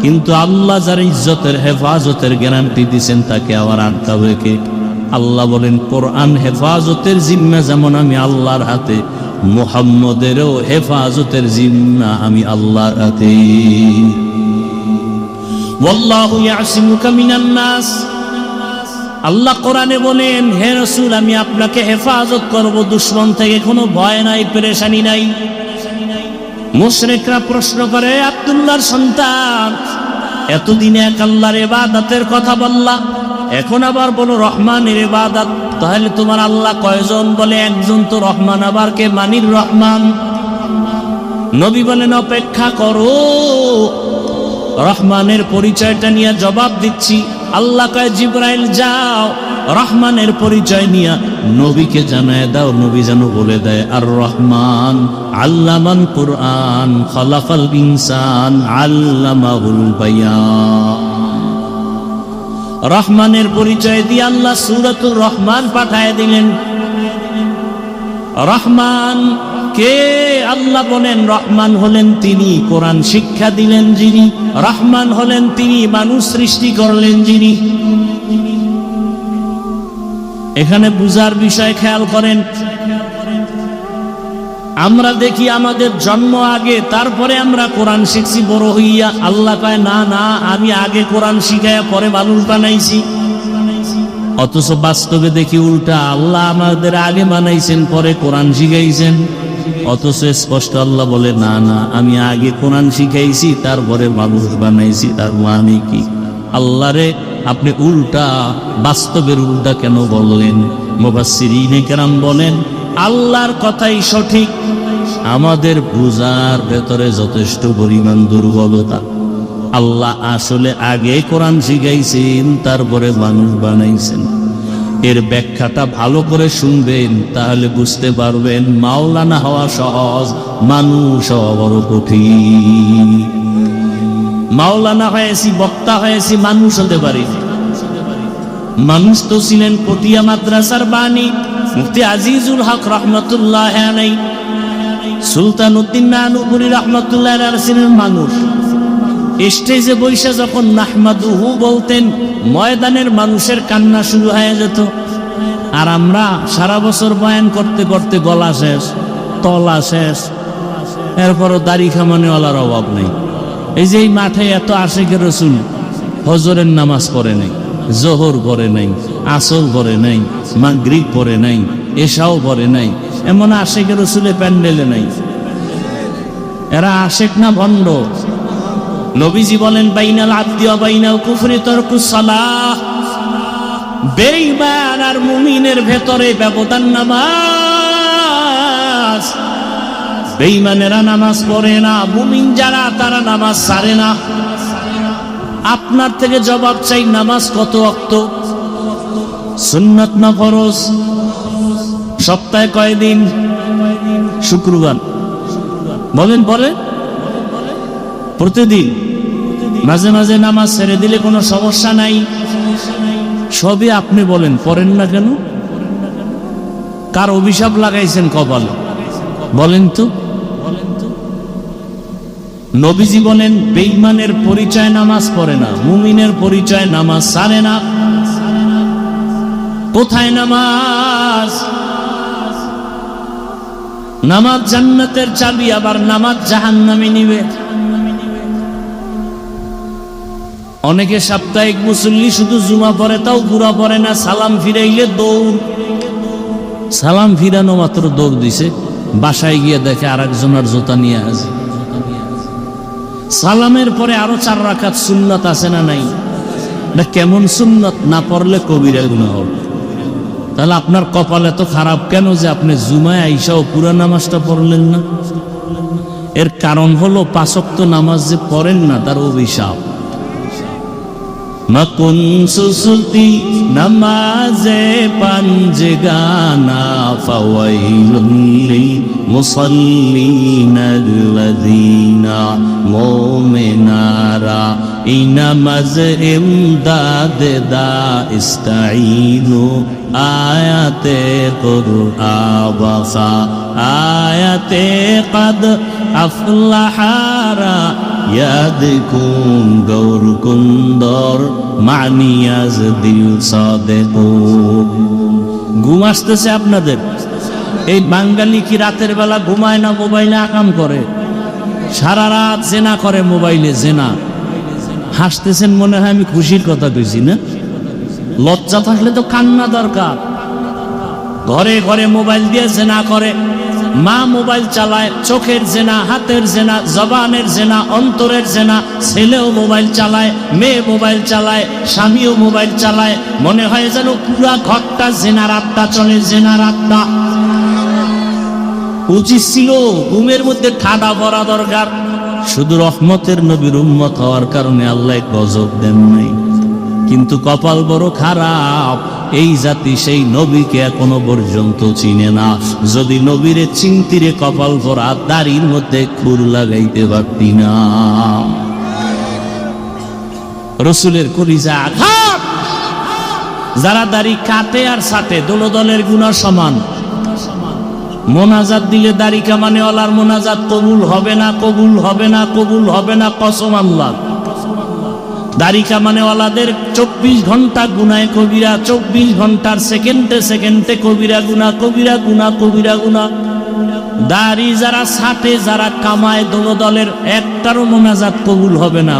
S1: কিন্তু আল্লাহ যার ইজ্জতের হেফাজতের গ্যারান্টি দিয়েছেন তাকে আবার আটকাবে কে? আল্লাহ বলেন, কোরআন হেফাজতের জিম্মা যেমন আমি আল্লাহর হাতে, মুহাম্মদেরও হেফাজতের জিম্মা আমি আল্লাহর হাতে। ওয়াল্লাহু ইয়াসিমুকা মিনান নাস, আল্লাহ কোরআনে বলেন, হে রাসূল আমি আপনাকে হেফাজত করব, দুশমন থেকে কোনো ভয় নাই, পেরেশানি নাই। মুশরিকরা প্রশ্ন করে, আব্দুল্লাহর সন্তান, এতদিনে এক আল্লাহর ইবাদতের কথা বললা, এখন আবার বলো রহমানের ইবাদত, তাহলে তোমার আল্লাহ কয়জন? বলে একজন। তো রহমান আবার কে? মানির রহমান। নবী বলেন, অপেক্ষা করো, রহমানের পরিচয়টা নিয়ে জবাব দিচ্ছি। আল্লাহ কয়, জিবরাইল যাও রহমানের পরিচয় নিয়ে নবীকে জানায় দাও। নবী যেন বলে দেয়, আর রহমান আল্লামান কুরআন খালাকাল ইনসান আল্লামাহুল বায়ান। রহমানের পরিচয় দিয়ে আল্লাহ সূরাতুর রহমান পাঠায় দিলেন। রহমান কে? আল্লাহ বলেন, রহমান হলেন তিনি, কোরআন শিক্ষা দিলেন যিনি। রহমান হলেন তিনি, মানুষ সৃষ্টি করলেন যিনি। এখানে বুঝার বিষয় খেয়াল করেন। আমরা দেখি আমাদের জন্ম আগে, তারপরে আমরা কোরআন শিখছি বড় হইয়া। আল্লাহ কয়, না না, আমি আগে কোরআন শিখাইয়া পরে মানুষ বানাইছি। অথচ বাস্তবে দেখি উল্টা, আল্লাহ আমাদের আগে বানাইছেন পরে কোরআন শিখাইছেন। অথচ স্পষ্ট আল্লাহ বলে, না না, আমি আগে কোরআন শিখাইছি তারপরে মানুষ বানাইছি। তার মানে কি? আল্লাহরে আপনি উল্টা, বাস্তবের উল্টা কেন বললেন? মুফাসসিরিনে কেরাম বলেন, আল্লাহর কথাই সঠিক, আমাদের বুঝার ভেতরে যথেষ্ট পরিমাণ দুর্বলতা। আল্লাহ আসলে আগে কোরআন শিখাইছেন তারপরে মানুষ বানাইছেন। এর ব্যাখ্যাটা ভালো করে শুনবেন, তাহলে বুঝতে পারবেন মাওলানা হওয়া সহজ, মানুষ হওয়া বড় কঠিন। মাওলানা হয়েছি, বক্তা হয়েছি, মানুষ হতে পারিনি। মানুষ তো ছিলেন পটিয়া মাদ্রাসার বাণী মুফতি আজিজুল হক রহমতুল্লাহ আলাইহি, সুলতান উদ্দিন নানুপুরি রহমতুল্লাহ আলাইহি ছিলেন মানুষ। স্টেজে বৈশা যখন নাহমাদুহু বলতেন, ময়দানের মানুষের কান্না শুরু হয়ে যেত। আর আমরা সারা বছর বয়ান করতে করতে গলা শেষ, তলা শেষ, এরপরও দাড়ি খামানেওয়ালার অভাব নেই। এই যে এই মাঠে এত আশিকের রসুল হজরের নামাজ পড়ে নেই, জোহর পড়ে নাই, আসর পড়ে নাই, মাগরিব পড়ে নাই, এশাও পড়ে নাই, এমন আশিকের রসুলে প্যান্ডেলে নাই। এরা আশিক না ভণ্ড? নবীজি বলেন, বাইনাল আবদি ওয়া বাইনাল কুফরি তারকুস সালাহ। বেঈমান আর মুমিনের ভেতরে ব্যবধান নামাজ। বেঈমানেরা নামাজ পড়ে না, মুমিন যারা তারা নামাজ ছাড়ে না। আপনার থেকে জবাব চাই, নামাজ কত ওয়াক্ত? সুন্নাত না ফরজ? সপ্তাহে কয়দিন? শুক্রবার। বলেন বলেন, প্রতিদিন? মাঝে মাঝে নামাজ ছেড়ে দিলে কোনো সমস্যা নাই? সবই আপনি বলেন, পড়েন না কেন? কার অভিশাপ লাগাইছেন কপালে? বলেন তো। নবীজি বলেন, বেঈমানের পরিচয় নামাজ পড়ে না, মুমিনের পরিচয় নামাজ ছাড়ে না। কোথায় নামাজ? নামাজ জান্নাতের চাবি, আবার নামাজ জাহান্নামে নিবে। অনেকে সাপ্তাহিক মুসল্লি শুধু জুমা পড়ে, তাও পুরা পড়ে না। সালাম ফিরাইলে দৌড়, সালাম ফিরানো মাত্র দৌড় দিছে, বাসায় গিয়ে দেখে আরেকজনের জুতা নিয়ে আছে। সালামের পরে আরো 4 রাকাত সুন্নাত আছে না নাই? না কেমন সুন্নাত? না পড়লে কবিরা গুনাহ হবে। তাহলে আপনার কপাল এত খারাপ কেন যে আপনি জুমায় আইসাও পুরা নামাজটা পড়লেন না? এর কারণ হলো 5 ওয়াক্ত নামাজ যে পড়েন না, তার অভিশাপ। মকুন সুসুতি নামাজে পাঞ্জগানা ফাওয়াইলুন লিল মুসাল্লিনাল্লাযীনা মুমিনারা ইনামাজ ইমদাদ দা ইস্তাঈনু আয়াতে কুরআবাসা আয়াতে কদ আফলাহারা ইয়াদকুন গৌর কুন্দর মানিয়াজ দিল সাদেকু। ঘুম আসতেছে আপনাদের? এই বাঙালি কি রাতের বেলা ঘুমায় না, মোবাইলে আকাম করে? সারা রাত জেনা করে, মোবাইলে জেনা। হাসতেছেন মনে হয় আমি খুশির কথা কইছি না? লজ্জা থাকলে তো কান্না দরকার। ঘরে ঘরে মোবাইল দিয়ে জেনা করে। মা মোবাইল চালায়, চোখের জেনা, হাতের জেনা, জবানের জেনা, অন্তরের জেনা। ছেলেও মোবাইল চালায়, মেয়ে মোবাইল চালায়, স্বামীও মোবাইল চালায়। মনে হয় যেন পুরা ঘরটা জেনার আড্ডা চলে, জেনার আড্ডা। উচিত ছিল ঘুমের মধ্যে ঠাডা পড়া দরকার। শুধু রহমতের নবীর উম্মত হওয়ার কারণে আল্লাহ গজব দেন নাই। কিন্তু কপাল বড় খারাপ, এই জাতি সেই নবীকে এখনো পর্যন্ত চিনে না। যদি নবীরে চিনতিরে কপাল ভরা দাড়ির মধ্যে খুর লাগাইতে পারতি না। রসুলের কলিজা আঘাত। যারা দাড়ি কাটে আর ছাটে, দোলদলের গুনাহ সমান। মোনাজাত দিলে দাড়ি কামানেওয়ালার মোনাজাত কবুল হবে না, কবুল হবে না, কবুল হবে না, কসম আল্লাহ। দাড়ি কামানেওয়ালাদের 24 ঘন্টা গুনায় কবিরা, 24 ঘন্টার সেকেন্ডে সেকেন্ডে কবিরা গুনাহ, কবিরা গুনাহ, কবিরা গুনাহ। দাড়ি যারা ছাটে, যারা কামায়, দোলদলের একটারও মোনাজাত কবুল হবে না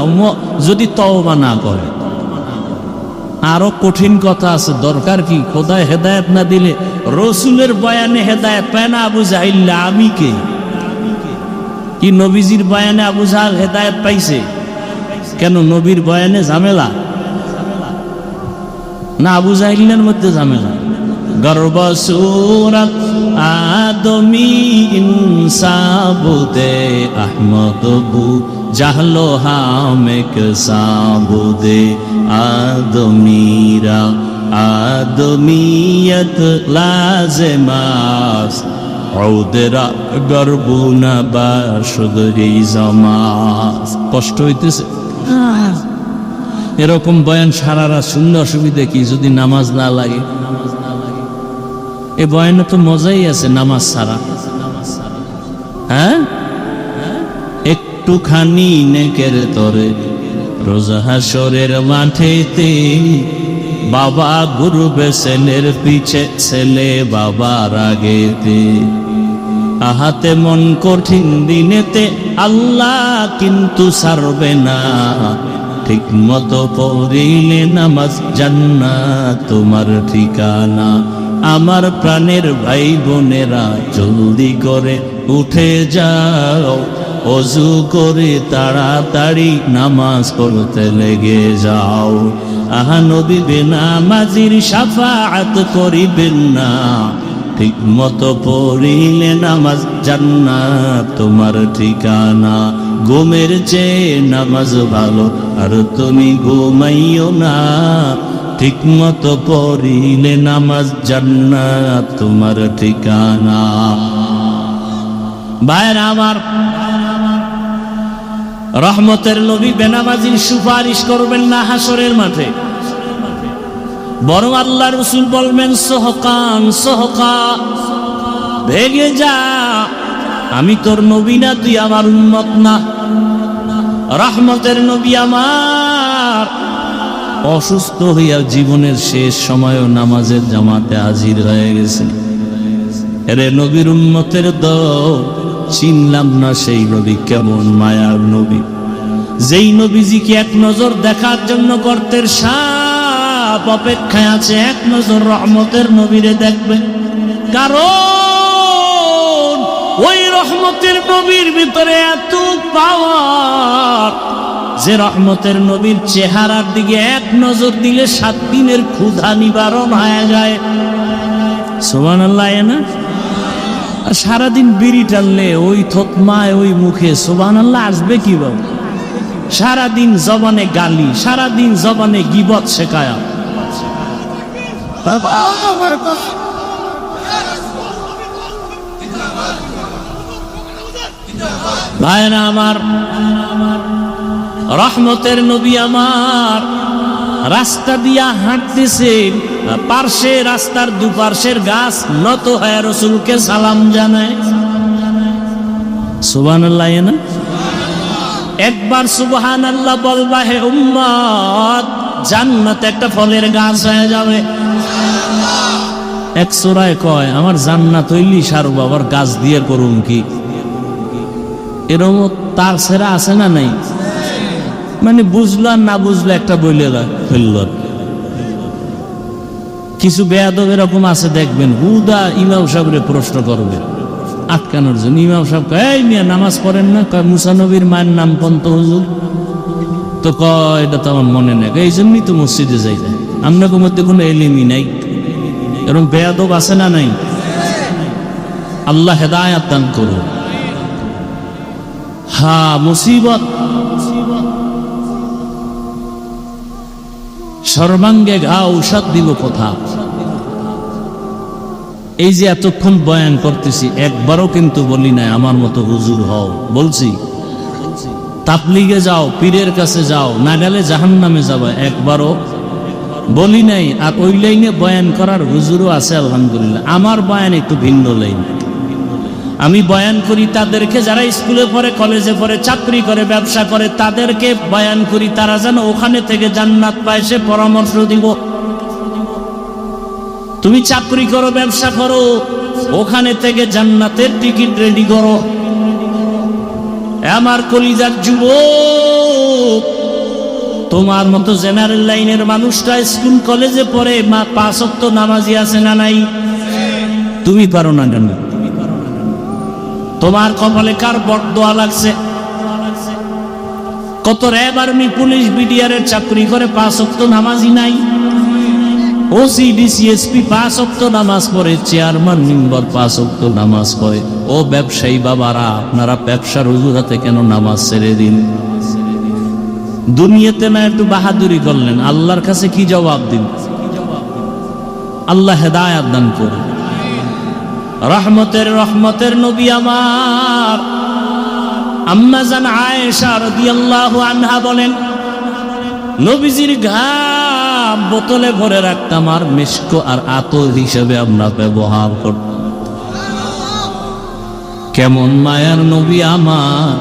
S1: যদি তওবা না করে। আরো কঠিন কথা আছে, দরকার কি? খোদায় হেদায়েত না দিলে রসুলের বয়ানে হেদায়েত পায় না আবু জাহিল। আমি কে? কি নবীজির বয়ানে আবু জাহেল হেদায়েত পাইছে? কেন নবীর বয়ানে ঝামেলা না আবু জাহিলের মধ্যে ঝামেলা? গর্ব সুরত আদমি ইনসাবুদে আহমদ বু জাহলো হামেক সাবুদে আদমিরা আদমিয়ত লাজেমাস ঔদরা গর্বুনা বাসুদরি জমাস। কষ্ট হইতেছে? এরকম বয়ান সারা রাত শুনলে অসুবিধা কি যদি নামাজ না লাগে? এ বয়ানে তো মজাই আছে নামাজ ছাড়া। হ্যাঁ, একটুখানি নেকের তরে রোজা হাসরের মাঠেতে বাবা ঘুরবে ছেলের পিছে, ছেলে বাবার আগেতে। আহাতে মন কঠিন দিনেতে আল্লাহ কিন্তু ছাড়বে না, ঠিক মতো পড়িলে নামাজ জান্নাত তোমার ঠিকানা। আমার প্রাণের ভাই বোনেরা জলদি করে উঠে যাও, অজু করে তাড়াতাড়ি নামাজ পড়তে লেগে যাও। আহা নবী বেনামাজির শাফাআত করিবেন না, ঠিক মতো পড়িলে নামাজ জান্নাত তোমার ঠিকানা। ঘুমের চেয়ে নামাজ ভালো আর তুমি ঘুমাইও না, ঠিক মতো পড়িলে নামাজ জান্নাত তোমার ঠিকানা। ভাইরা আমার, রহমতের নবী বেনামাজির সুপারিশ করবেন না হাসরের মাঠে, বরং আল্লাহ রাসূল বলবেন সহকান সহকা, ভেগে যা, আমি তোর নবী না, তুই আমার উম্মত না। রহমতের নবী আমার অসুস্থ হইয়া জীবনের শেষ সময়ও নামাজের জামাতে হাজির হয়ে গেছে। এরে নবীর উম্মতের দল, চিনলাম না সেই নবী কেমন মায়ার নবী, যেই নবীজিকে এক নজর দেখার জন্য গর্তের সাপ অপেক্ষায় আছে, এক নজর রহমতের নবীরে দেখবে। কারণ ওই রহমতের নবীর ভিতরে এত পাওয়ার যে রহমতের নবীর চেহারার দিকে এক নজর দিলে 7 দিনের ক্ষুধা নিবারণ হয়ে যায়। সুবহানাল্লাহ না? আর সারাদিন বিড়ি টানলে ওই থতমায় ওই মুখে সুবহানাল্লাহ আসবে কি বাবু? সারাদিন জবানে গালি, সারাদিন জবানে গীবত শেখায়া। ভাইরা আমার, রহমতের নবী আমার রাস্তা দিয়া হাঁটতেছেন, পার্শ্বে রাস্তার দুপার্শ্বের গাছ নত হয়ে রাসূলকে সালাম জানায়। সুবহানাল্লাহ না? একবার সুবহানাল্লাহ বলবা হে উম্মত, জান্নাতে একটা ফলের গাছ হয়ে যাবে। এক সূরায় কয় আমার জান্নাত হইলি সারব, আবার গাছ দিয়ে করুম কি? এরকম তার সেরা আছে না নাই? মানে বুঝলো আর না বুঝলো একটা বইলে ফেলল। কিছু বেয়াদব এরকম আছে দেখবেন, হুদা ইমাম সাহেবরে প্রশ্ন করবে আটকানোর জন্য। ইমাম সাহেব কয় এই মিয়া নামাজ পড়েন না? কয় মুসা নবীর মায়ের নাম পন্ত হুজুর। তো কয় এটা তো আমার মনে নেই, এই জন্যই তো মসজিদে যাই যায়, আপনাদের মধ্যে কোনো এলিমই নাই। এরকম বেয়াদব আছে না নাই? আল্লাহ হেদায়াত দান করুন। হ্যাঁ, মুসিবত সর্বাঙ্গে ঘা ঔষধ দিব কথা। এই যে এতক্ষণ বয়ান করতেছি, একবারও কিন্তু বলি নাই আমার মতো হুজুর হও। বলছি তাবলীগে যাও, পীরের কাছে যাও, না গেলে জাহান্নামে যাবে, একবারও বলি নাই। আর ওই লাইনে বয়ান করার হুজুরও আছে আলহামদুলিল্লাহ। আমার বয়ান একটু ভিন্ন লাইন। আমি বয়ান করি তাদেরকে যারা স্কুলে পড়ে, কলেজে পড়ে, চাকরি করে, ব্যবসা করে, তাদেরকে বয়ান করি তারা যেন ওখানে থেকে জান্নাত পায়, সে পরামর্শ দিব। তুমি চাকরি করো, ব্যবসা করো, ওখানে থেকে জান্নাতের টিকিট রেডি করো। আমার কলিজার যুবক, তোমার মতো জেনারেল লাইনের মানুষটা স্কুল কলেজে পড়ে, 5 ওয়াক্ত নামাজি আছে না নাই? তুমি পারো না কেন? তোমার কপালে কার বরদোয়া লাগছে? কত র্যাব, আর্মি, পুলিশ, বিডিআর এর চাকরি করে 5 ওয়াক্ত নামাজি নাই। ওসি, ডিসিএসপি 5 ওয়াক্ত নামাজ পড়ে, চেয়ারম্যান মেম্বার 5 ওয়াক্ত নামাজ পড়ে। ও ব্যবসায়ী বাবারা, আপনারা ব্যবসার অজুহাতে কেন নামাজ ছেড়ে দিন? দুনিয়াতে না একটু বাহাদুরি করলেন, আল্লাহর কাছে কি জবাব দিন? আল্লাহ হেদায়াত দান করুন। রহমতের নবী আমার আম্মা জান আয়েশা রাদিয়াল্লাহু আনহা বলেন, নবীজির ঘাম বোতলে ভরে রাখতাম আর মিস্ক আর আতর হিসেবে আমরা ব্যবহার করতাম। কেমন মায়ার নবী আমার,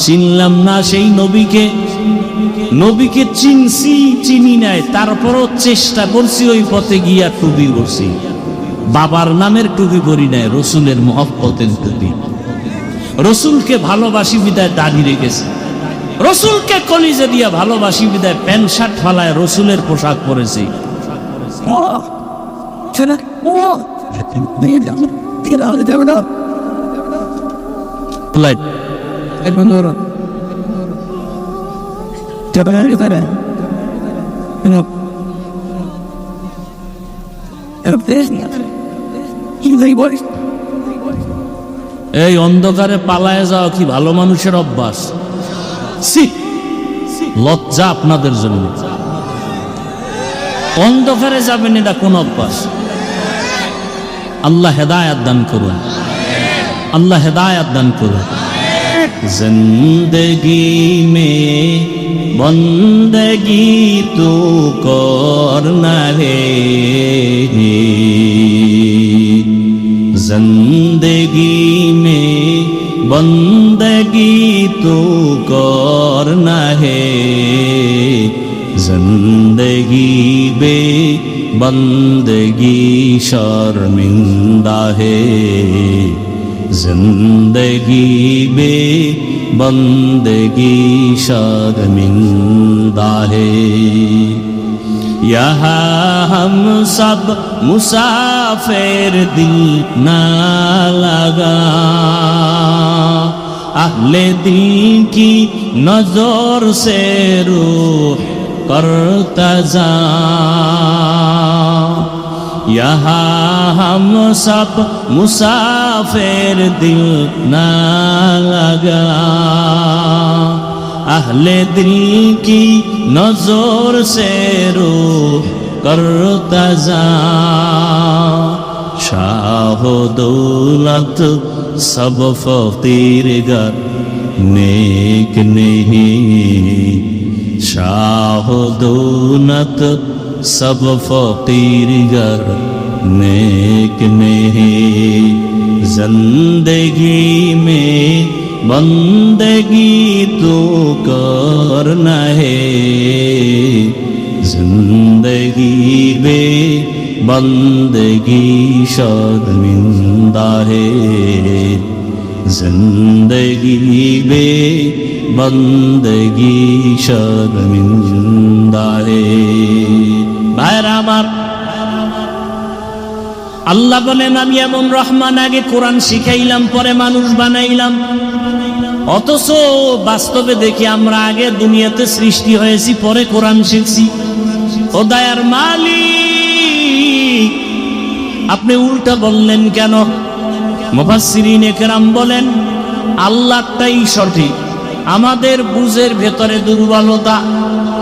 S1: চিনলাম না সেই নবীকে। নবীকে চিনছি চিনি নাই, তারপরও চেষ্টা করছি ওই পথে গিয়া টুপি করছি। বাবার নামের টুপি করি নাই, রসুলের মহব্বতের টুপি। রসুলকে ভালোবাসি বিদায় দাড়ি রেখেছি, রসুলকে কলিজে দিয়া ভালোবাসি বিদায় প্যান্ট শার্ট ফালায় রসুলের পোশাক পরেছি। এই অন্ধকারে পালায় যাওয়া কি ভালো মানুষের অভ্যাস? লজ্জা আপনাদের জন্য। অন্ধকারে যাবেন, এটা কোন অভ্যাস? আল্লাহ হেদায়াত দান করুন, আল্লাহ হেদায়াত দান করুন। জিন্দগি মে বন্দগি তু করনা হে, जिंदगी में बंदगी तो करना है, जिंदगी बे बंदगी शर्मिंदा है, जिंदगी बे बंदगी शर्मिंदा है। यहाँ हम सब मुसाफिर दिल ना लगा, अहले दिल की नजर से रूह करता जा। यहाँ हम सब मुसाफिर दिल ना लगा, अहले दिल की नजर से रूह करता जा। शाह दौलत सब फकीर गर नेक नहीं, शाह दौलत सब फकीर गर नेक नहीं, जिंदगी में बंदगी तो करना है, जिंदगी बे बंदगी शर्मिंदा है, जिंदगी बे बंदगी शर्मिंदा है। भाईरा আমার, আল্লাহ বলেন আমি এমন রহমান, আগে কোরআন শিখাইলাম পরে মানুষ বানাইলাম। অথচ বাস্তবে দেখি আমরা আগে দুনিয়াতে সৃষ্টি হয়েছি পরে কোরআন শিখছি। ও দয়ার মালিক, আপনি উল্টা বললেন কেন? মুফাসসিরিনে কেরাম বলেন আল্লাহটাই সঠিক, আমাদের বুঝের ভেতরে দুর্বলতা।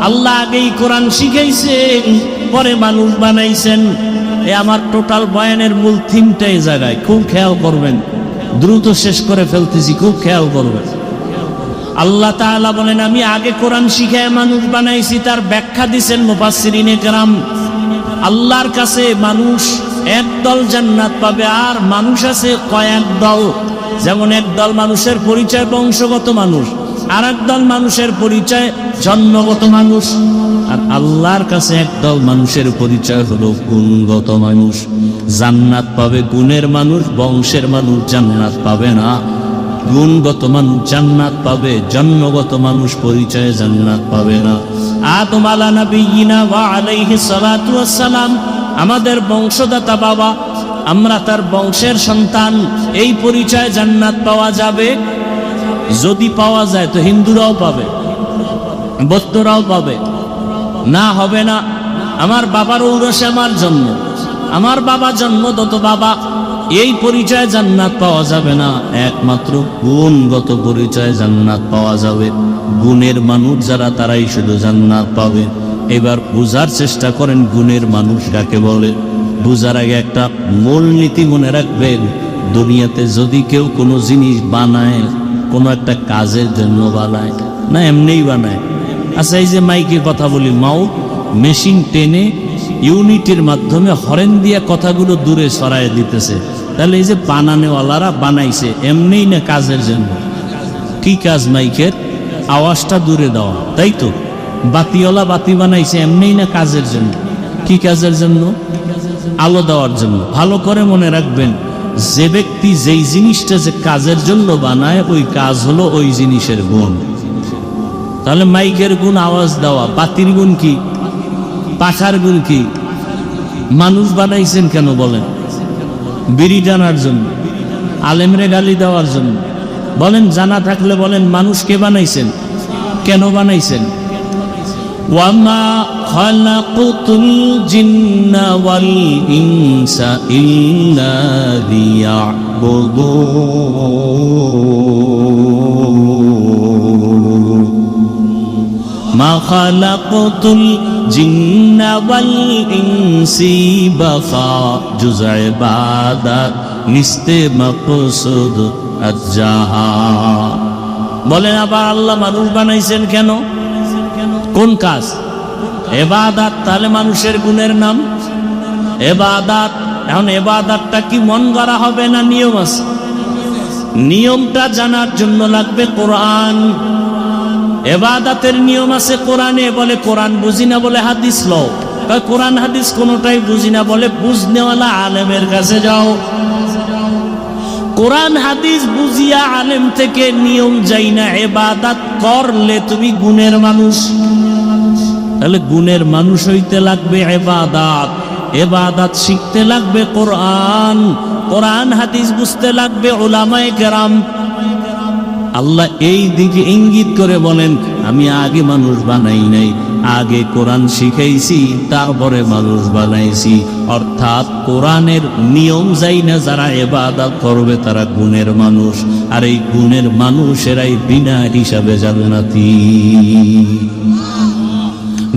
S1: আল্লাহ আগেই কোরআন শিখাইছেন পরে মানুষ বানাইছেন। এ আমার টোটাল বয়ানের মূল থিমটা এই জায়গায়, খুব খেয়াল করবেন। দ্রুত শেষ করে ফেলতেছি, খুব খেয়াল করবেন। আল্লাহ তাআলা বলেন আমি আগে কোরআন শিখায় মানুষ বানাইছি। তার ব্যাখ্যা দিচ্ছেন মুফাসসিরিনে কেরাম, আল্লাহর কাছে মানুষ একদল জান্নাত পাবে, আর মানুষ আছে কয়েক দল। যেমন একদল মানুষের পরিচয় বংশগত মানুষ, আর একদল মানুষের পরিচয় জন্মগত মানুষ। আর আল্লাহর কাছে একদল মানুষের পরিচয় হলো গুণগত মানুষ। জান্নাত পাবে গুণের মানুষ, বংশের মানুষ জান্নাত পাবে না। গুণগত মানুষ জান্নাত পাবে, জন্মগত মানুষ পরিচয়ে জান্নাত পাবে না। আদম আলা নবিয়িনা ওয়া আলাইহিস সালাতু ওয়াস সালাম আমাদের বংশদাতা বাবা, আমরা তার বংশের সন্তান। এই পরিচয় জান্নাত পাওয়া যাবে? যদি পাওয়া যায় তো হিন্দুরাও পাবে, বৌদ্ধরাও পাবে, না হবে না। আমার বাবার ঔরসে আমার জন্ম, আমার বাবা জন্মদত বাবা, এই পরিচয় জান্নাত পাওয়া যাবে না। একমাত্র গুণগত পরিচয় জান্নাত পাওয়া যাবে। গুণের মানুষ যারা, তারাই শুধু জান্নাত পাবে। এবার বুঝার চেষ্টা করেন গুণের মানুষ কাকে বলে। বুঝার আগে একটা মূলনীতি মনে রাখবেন, দুনিয়াতে যদি কেউ কোনো জিনিস বানায়, কোনো একটা কাজের জন্য বানায় না, এমনিই বানায়। আচ্ছা, এই যে মাইকে কথা বলি, মাউথ মেশিন টেনে ইউনিটের মাধ্যমে হরেন দিয়ে কথাগুলো দূরে সরায় দিতেছে, তাহলে এই যে বানানেওয়ালারা বানাইছে এমনিই না কাজের জন্য? কি কাজ মাইকের? আওয়াজটা দূরে দেওয়া, তাই তো? বাতিওয়ালা বাতি বানাইছে এমনিই না কাজের জন্য? কি কাজের জন্য? আলো দেওয়ার জন্য। ভালো করে মনে রাখবেন, যে ব্যক্তি যেই জিনিসটা যে কাজের জন্য বানায়, ওই কাজ হলো ওই জিনিসের গুণ। তাহলে মাইকের গুণ আওয়াজ দেওয়া, বাতির গুণ কি? পাখার গুণ কি? মানুষ বানাইছেন কেন বলেন? বিড়ি টানার জন্য? আলেমরে গালি দেওয়ার জন্য? বলেন, জানা থাকলে বলেন, মানুষকে বানাইছেন কেন? বানাইছেন ওয়ামা খালাকুতুল জিন্না ওয়াল ইনসা ইল্লা লিয়াবুদুন মা খালাকুতুল জিন্না ওয়াল ইনসি বাফা জুজ ইবাদাত নিস্তে মাকসুদ আজ্জাহা। বলেন আবার, আল্লাহ মানুষ বানাইছেন কেন? কোন কাজ? ইবাদত। তাহলে মানুষের গুণের নাম ইবাদত। এখন ইবাদতটা কি মন গড়া হবে না নিয়ম আছে? নিয়মটা জানার জন্য লাগবে কোরআন। ইবাদতের নিয়ম আছে কোরআনে। বলে কোরআন বুঝি না, বলে হাদিস লও। কোরআন হাদিস কোনোটাই বুঝি না, বলে বুঝনেওয়ালা আলেমের কাছে যাও। কোরআন হাদিস বুঝিয়া আলেম থেকে নিয়ম যাই না, ইবাদত করলে তুমি গুণের মানুষ। তাহলে গুণের মানুষ হইতে লাগবে ইবাদত। ইবাদত শিখতে লাগবে কোরআন। কোরআন হাদিস বুঝতে লাগবে উলামায়ে কেরাম। আল্লাহ এই দিকে ইঙ্গিত করে বলেন, আমি আগে মানুষ বানাই নাই, আগে কোরআন শিখাইছি, তারপরে মানুষ বানাইছি। অর্থাৎ কোরআনের নিয়ম যাই না যারা ইবাদত করবে তারা গুণের মানুষ, আর এই গুণের মানুষেরাই বিনা হিসাবে জান্নাতি।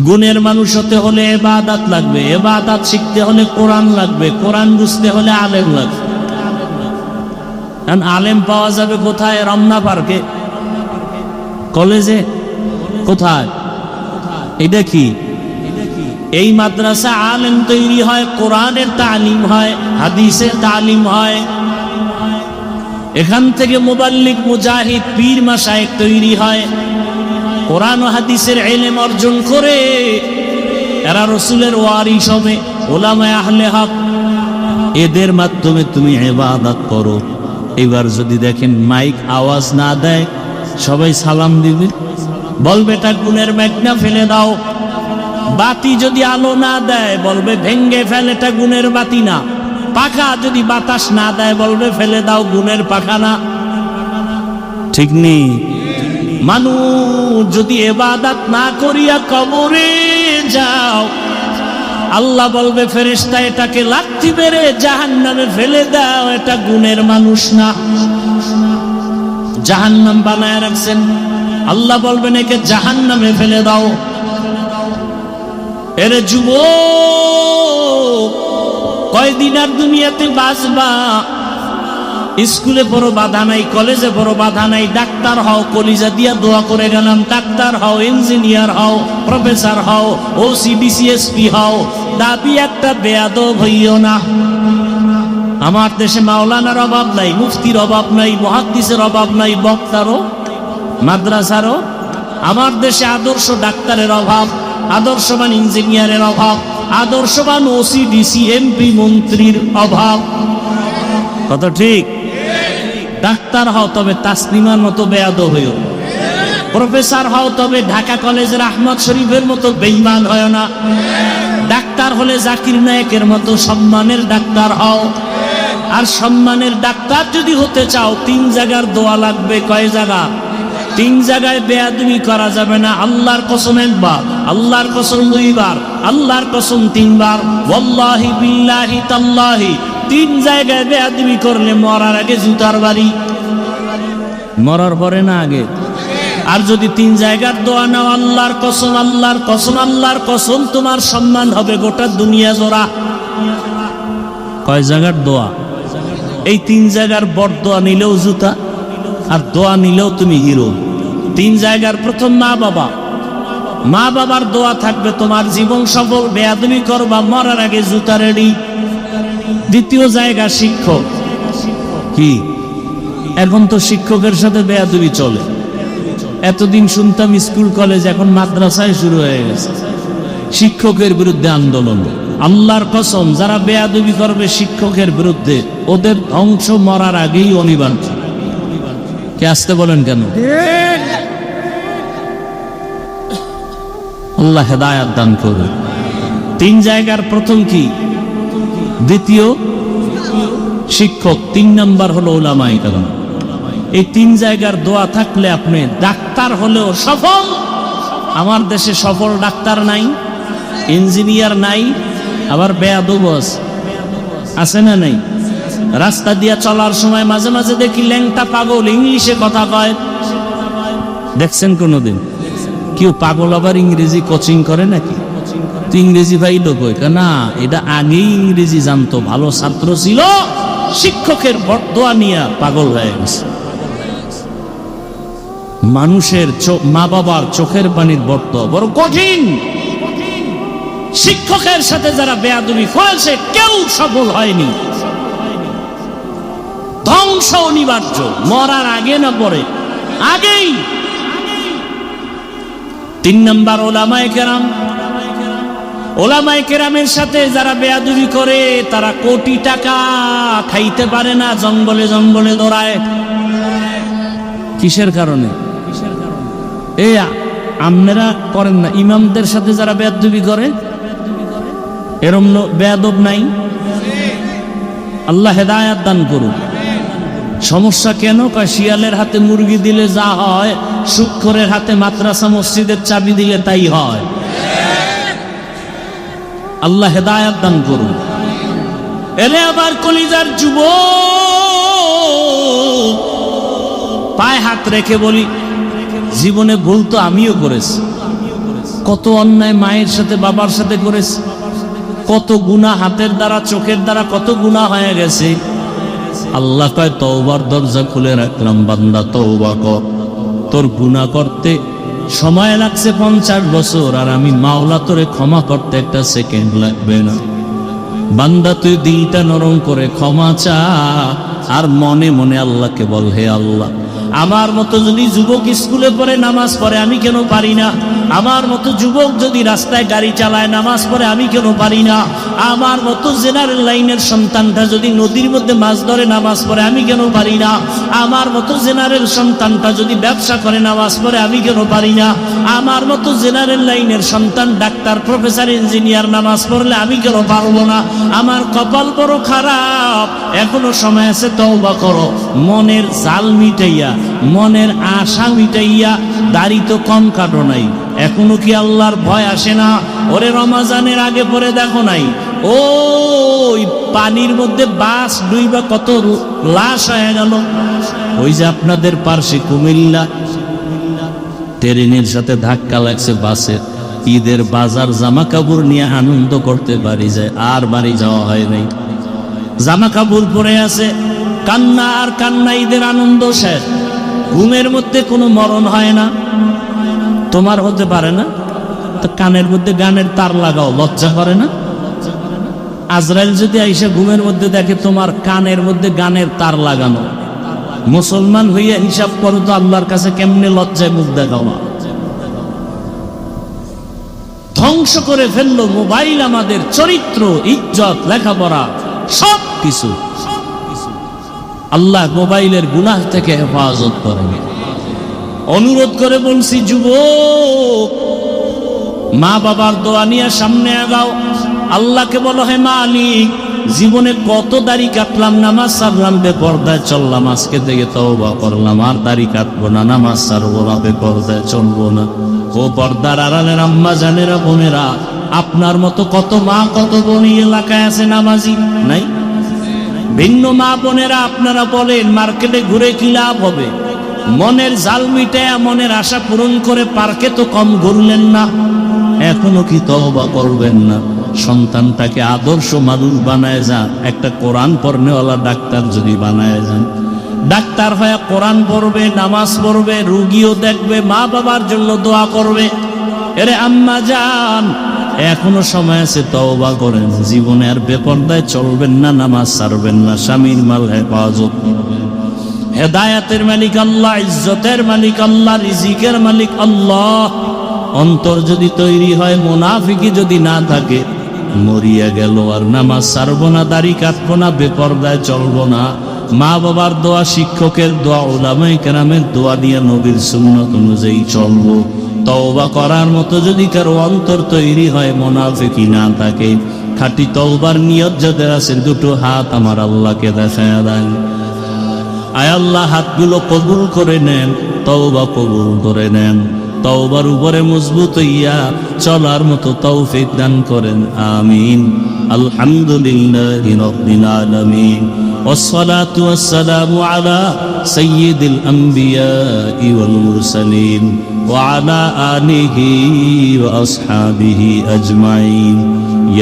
S1: গুণের মানুষ হতে হলে ইবাদত লাগবে, ইবাদত শিখতে হলে কোরআন লাগবে, কোরআন বুঝতে হলে আলেম লাগবে। কারণ আলেম পাওয়া যাবে কোথায়? রমনা পার্কে, কলেজে, কোথায়? এটা কি? এই মাদ্রাসা আলেম তৈরি হয়, কোরআনের তালিম হয়, হাদিসের তালিম হয়। এখান থেকে মুবাল্লিগ, মুজাহিদ, পীর, মাশায়েখ তৈরি হয়। কোরআন ও হাদিসের ইলম অর্জন করে এরা রাসূলের ওয়ারিস হবে, উলামায়ে আহলে হক। এদের মাধ্যমে তুমি ইবাদত করো। এবার যদি দেখেন মাইক আওয়াজ না দেয়, সবাই সালাম দিবে, বলবে এটা গুণের মেঘনা, ফেলে দাও। বাতি যদি আলো না দেয়, বলবে ভেঙ্গে ফেলে, এটা গুণের বাতি না। পাখা যদি বাতাস না দেয়, বলবে ফেলে দাও, গুণের পাখা না। ঠিক নেই? মানুষ যদি ইবাদত না করিয়া কবরে যাও, আল্লাহ বলবে ফেরেশতা এটাকে লাথি মেরে জাহান্নামে ফেলে দাও, এটা গুণের মানুষ না। জাহান্নাম বানায় রাখছেন, আল্লাহ বলবেন একে জাহান্নামে ফেলে দাও। এরে যুবক, কয়দিন আর দুনিয়াতে বাঁচবা? স্কুলে বড় বাধা নাই, কলেজে বড় বাধা নাই। ডাক্তার হও, কলিজা দিয়া দোয়া করে গেলাম। ডাক্তার হও, ইঞ্জিনিয়ার হও, প্রফেসর হও, ওসি, ডিসিএসপি হও। দাবি একটা বেয়াদব হইও না। আমার দেশে মাওলানার অভাব নাই, মুফতির অভাব নাই, মুহাদ্দিসের অভাব নাই, বক্তারও, মাদ্রাসারও। আমার দেশে আদর্শ ডাক্তারের অভাব, আদর্শবান ইঞ্জিনিয়ারের অভাব, আদর্শবান ওসি, ডিসি, এমপি, মন্ত্রীর অভাব। কত ঠিক? ডাক্তার হও তবে তাসলিমার মতো বেয়াদব হইও। প্রফেসর হও তবে ঢাকা কলেজের আহমদ শরীফের মতো বেঈমান হয় না। ডাক্তার হলে জাকির নায়েকের মতো সম্মানের ডাক্তার হও। আর সম্মানের ডাক্তার যদি হতে চাও, 3 জায়গার দোয়া লাগবে। কয় জায়গা? 3 জায়গায় বেয়াদবি করা যাবে না। আল্লাহর কসম একবার, আল্লাহর কসম 2 বার, আল্লাহর কসম 3 বার, ওয়াল্লাহি বিল্লাহি তাল্লাহি। 3 জায়গায় বেয়াদবি করলে মরার আগে জুতার বাড়ি, মরার পরে না আগে। আর যদি 3 জায়গার দোয়া নাও, আল্লাহর কসম, আল্লাহর কসম, আল্লাহর কসম, তোমার সম্মান হবে গোটা দুনিয়া জোড়া। কয় জায়গার দোয়া? এই 3 জায়গার বড় দোয়া নিলেও জুতা, আর দোয়া নিলেও তুমি হিরো। 3 জায়গার প্রথম মা বাবা, মা বাবার দোয়া থাকবে, তোমার জীবন সফল। বেয়াদবি করবা, মরার আগে জুতা রেডি। দ্বিতীয় জায়গা শিক্ষক। কি এখন তো শিক্ষকের সাথে বেয়াদবি চলে। এতদিন শুনতাম স্কুল কলেজ, এখন মাদ্রাসায় শুরু হয়ে গেছে শিক্ষকের বিরুদ্ধে আন্দোলন। আল্লাহর কসম, যারা বেয়াদবি করবে শিক্ষকের বিরুদ্ধে, ওদের ধ্বংস মরার আগেই অনিবার্য। কে আসতে বলেন কেন? আল্লাহ হেদায়াত দান করুন। তিন জায়গার প্রথম কি? দ্বিতীয় শিক্ষক, 3 নাম্বার হলো উলামায়ে কেরাম। এই 3 জায়গার দোয়া থাকলে আপনি ডাক্তার হলেও সফল। আমার দেশে সফল ডাক্তার নাই, ইঞ্জিনিয়ার নাই, আবার বেয়াদব আছে না নাই? রাস্তা দিয়া চলার সময় মাঝে মাঝে দেখি ল্যাংটা পাগল ইংলিশে কথা কয়। দেখছেন কোনোদিন কেউ পাগল আবার ইংরেজি কোচিং করে নাকি? তুই ইংরেজি পাইলো কই? না, এটা আগেই ইংরেজি জানতো, ভালো ছাত্র ছিল, শিক্ষকের বরদোয়া নিয়ে পাগল হয়ে গেছে। মানুষের মা বাবার চোখের পানির বরদোয়া বড় কঠিন। শিক্ষকের সাথে যারা বেয়াদবি করেছে কেউ সফল হয়নি। ধ্বংস অনিবার্য, মরার আগে না পরে, আগেই। 3 নাম্বার উলামায়ে কেরাম। উলামায়ে কেরামের সাথে যারা বেয়াদবি করে তারা কোটি টাকা খাইতে পারে না, জঙ্গলে জঙ্গলে দৌড়ায়। কিসের কারণে? এই আপনারা করেন না? ইমামদের সাথে যারা বেয়াদবি করে, এরম বেয়াদব নাই? আল্লাহ হেদায়াত দান করুন। সমস্যা কেন? কয় শিয়ালের হাতে মুরগি দিলে যা হয়, সুক্ষরের হাতে মাদ্রাসা মসজিদের চাবি দিলে তাই হয়। আল্লাহ হেদায়াত দান করুন। এরে আবার কলিজার যুবক, পায়ে হাত রেখে বলি, জীবনে ভুল তো আমিও করেছি। কত অন্যায় মায়ের সাথে বাবার সাথে করেছি, কত গুনাহ হাতের দ্বারা চোখের দ্বারা কত গুনাহ হয়ে গেছে। আল্লাহ কয় তওবার দরজা খুলে রাখলাম, বান্দা তওবা কর। তোর গুনাহ করতে সময় লাগছে 50 বছর, আর আমি মাওলা তোরে ক্ষমা করতে 1 সেকেন্ড লাগবে না। বান্দা তুই দিলটা নরম করে ক্ষমা চা, আর মনে মনে আল্লাহকে বল, হে আল্লাহ, আমার মতো যদি যুবক স্কুলে পড়ে নামাজ পড়ে আমি কেন পারি না? আমার মতো যুবক যদি রাস্তায় গাড়ি চালায় নামাজ পড়ে আমি কেন পারি না? আমার মতো জেনারেল লাইনের সন্তানটা যদি নদীর মধ্যে মাছ ধরে নামাজ পড়ে আমি কেন পারি না? আমার মতো জেনারেল সন্তানটা যদি ব্যবসা করে নামাজ পড়ে আমি কেন পারি না? আমার মতো জেনারেল লাইনের সন্তান ডাক্তার, প্রফেসর, ইঞ্জিনিয়ার নামাজ পড়লে আমি কেন পারবো না? আমার কপাল বড় খারাপ। এখনো সময় আছে, তওবা করো। মনের জাল মিটাইয়া, মনের আশা মিটাইয়া, দাড়ি তো কম কাটো নাই, এখনো কি আল্লাহর ভয় আসে না? ওরে রমাজানের আগে পরে দেখো নাই ওই পানির মধ্যে বাস ডুইবা কত লাশ হয়ে গেল। ওই যে আপনাদের পার্শ্বে কুমিল্লা, ট্রেনের সাথে ধাক্কা লাগছে বাসের। ঈদের বাজার জামা কাপড় নিয়ে আনন্দ করতে বাড়ি যায়, আর বাড়ি যাওয়া হয় নাই। জামা কাপড় পরে আছে, কান্না আর কান্না, ঈদের আনন্দ শেষ। ঘুমের মধ্যে কোনো মরণ হয় না। তোমার হতে পারে না তো কানের মধ্যে গানের তার লাগাও, লজ্জা করে না? আজরাইল যদি আইসা ঘুমের মধ্যে দেখে তোমার কানের মধ্যে গানের তার লাগানো, মুসলমান হইয়া হিসাব করো তো আল্লাহর কাছে কেমনে লজ্জায় মুখ দেখাও। ধ্বংস করে ফেললো মোবাইল আমাদের চরিত্র, ইজ্জত, লেখাপড়া, সব কিছু। আল্লাহ মোবাইলের গুনাহ থেকে হেফাজত করেন। অনুরোধ করে বলছি, যুবক, মা বাবার দোয়া নিয়ে সামনে আগাও। আল্লাহকে বলো, হে মালিক, জীবনে কত দাড়ি কাটলাম, নামাজ ছাড়লাম, বেপরদায় চললাম, আজকে থেকে তওবা করলাম, আর দাড়ি কাটবো না, নামাজ ছাড়বো না, বেপরদায় চলবো না। ও পর্দার আড়ালের আম্মা জানেরা, বোনেরা, আপনার মতো কত মা, কত বোন এলাকায় আছে নামাজি নাই? ভিন্ন মা বোনেরা, আপনারা বলেন মার্কেটে ঘুরে কি লাভ হবে? মনের জাল মিটায়া, মনের আশা পূরণ করে পার্কে তো কম ঘুরলেন না, এখনো কি তওবা করবেন না? সন্তানটাকে আদর্শ মানুষ বানায় যান, একটা কোরআন পড়নেওয়ালা ডাক্তার যদি বানায় যান। ডাক্তার হয়ে কোরআন পড়বে, নামাজ পড়বে, রুগীও দেখবে, মা বাবার জন্য দোয়া করবে। এরে আম্মা জান, এখনো সময় আছে, তওবা করেন। জীবনে আর বেপরদায় চলবেন না, নামাজ ছাড়বেন না, স্বামীর মাল হেফাজত করবেন। হেদায়াতের মালিক আল্লাহ, ইজ্জতের মালিক আল্লাহ, রিজিকের মালিক আল্লাহ। অন্তর যদি তৈরি হয়, মুনাফিকি যদি না থাকে, মরিয়া গেল আর নামাজ ছাড়বো না, দাড়ি কাটবো না, বেপরদায় চলবো না। মা বাবার দোয়া, শিক্ষকের দোয়া, উলামায়ে কেরামের দোয়া দিয়ে নবীর সুন্নাত অনুযায়ী চলবো। তওবা করার মতো যদি কারো অন্তর তৈরি হয়, মুনাফিকি না থাকে, খাঁটি তওবার নিয়ত যাদের আছে, দুটো হাত আমার আল্লাহকে দেখায় দেন। আয় আল্লাহ, হাতগুলো কবুল করে নেন, তওবা কবুল করে নেন। তওবার উপরে মজবুত হইয়া চলার মতো তৌফিক দান করেন, আমিন। আলহামদুলিল্লাহি রাব্বিল আলামিন, والصلاة والسلام على سيد الأنبياء والمرسلين وعلى آله وأصحابه أجمعين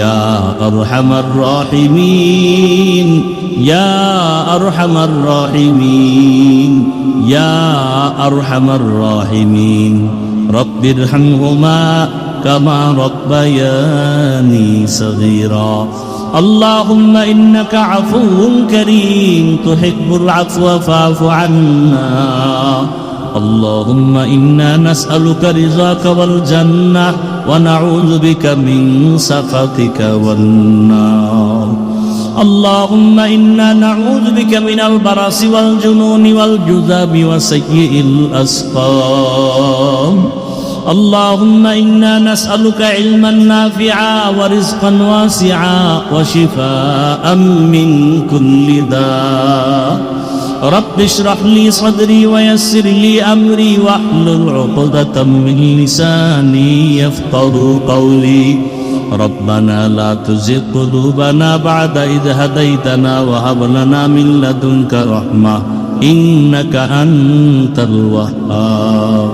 S1: يا أرحم الراحمين يا أرحم الراحمين يا أرحم الراحمين رب ارحمهما كما ربياني صغيرا اللهم إنك عفو كريم تحب العفو فاعف عنا اللهم إنا نسألك رضاك والجنة ونعوذ بك من سخطك والنار اللهم إنا نعوذ بك من البرص والجنون والجذام وسيء الأسقام اللهم إنا نسألك علما نافعا ورزقا واسعا وشفاء من كل داء رب اشرح لي صدري ويسر لي أمري واحلل عقدة من لساني يفقهوا قولي ربنا لا تزغ قلوبنا بعد إذ هديتنا وهب لنا من لدنك رحمة إنك أنت الوهاب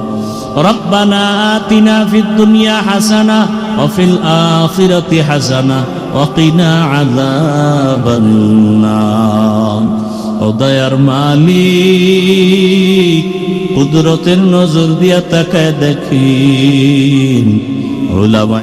S1: ربنا آتنا في الدنيا حسنة وفي الآخرة حسنة وقنا عذاب النار ও দয়ার মালিক, কুদরতের নজর দিয়া তাকায় দেখেন ওলামা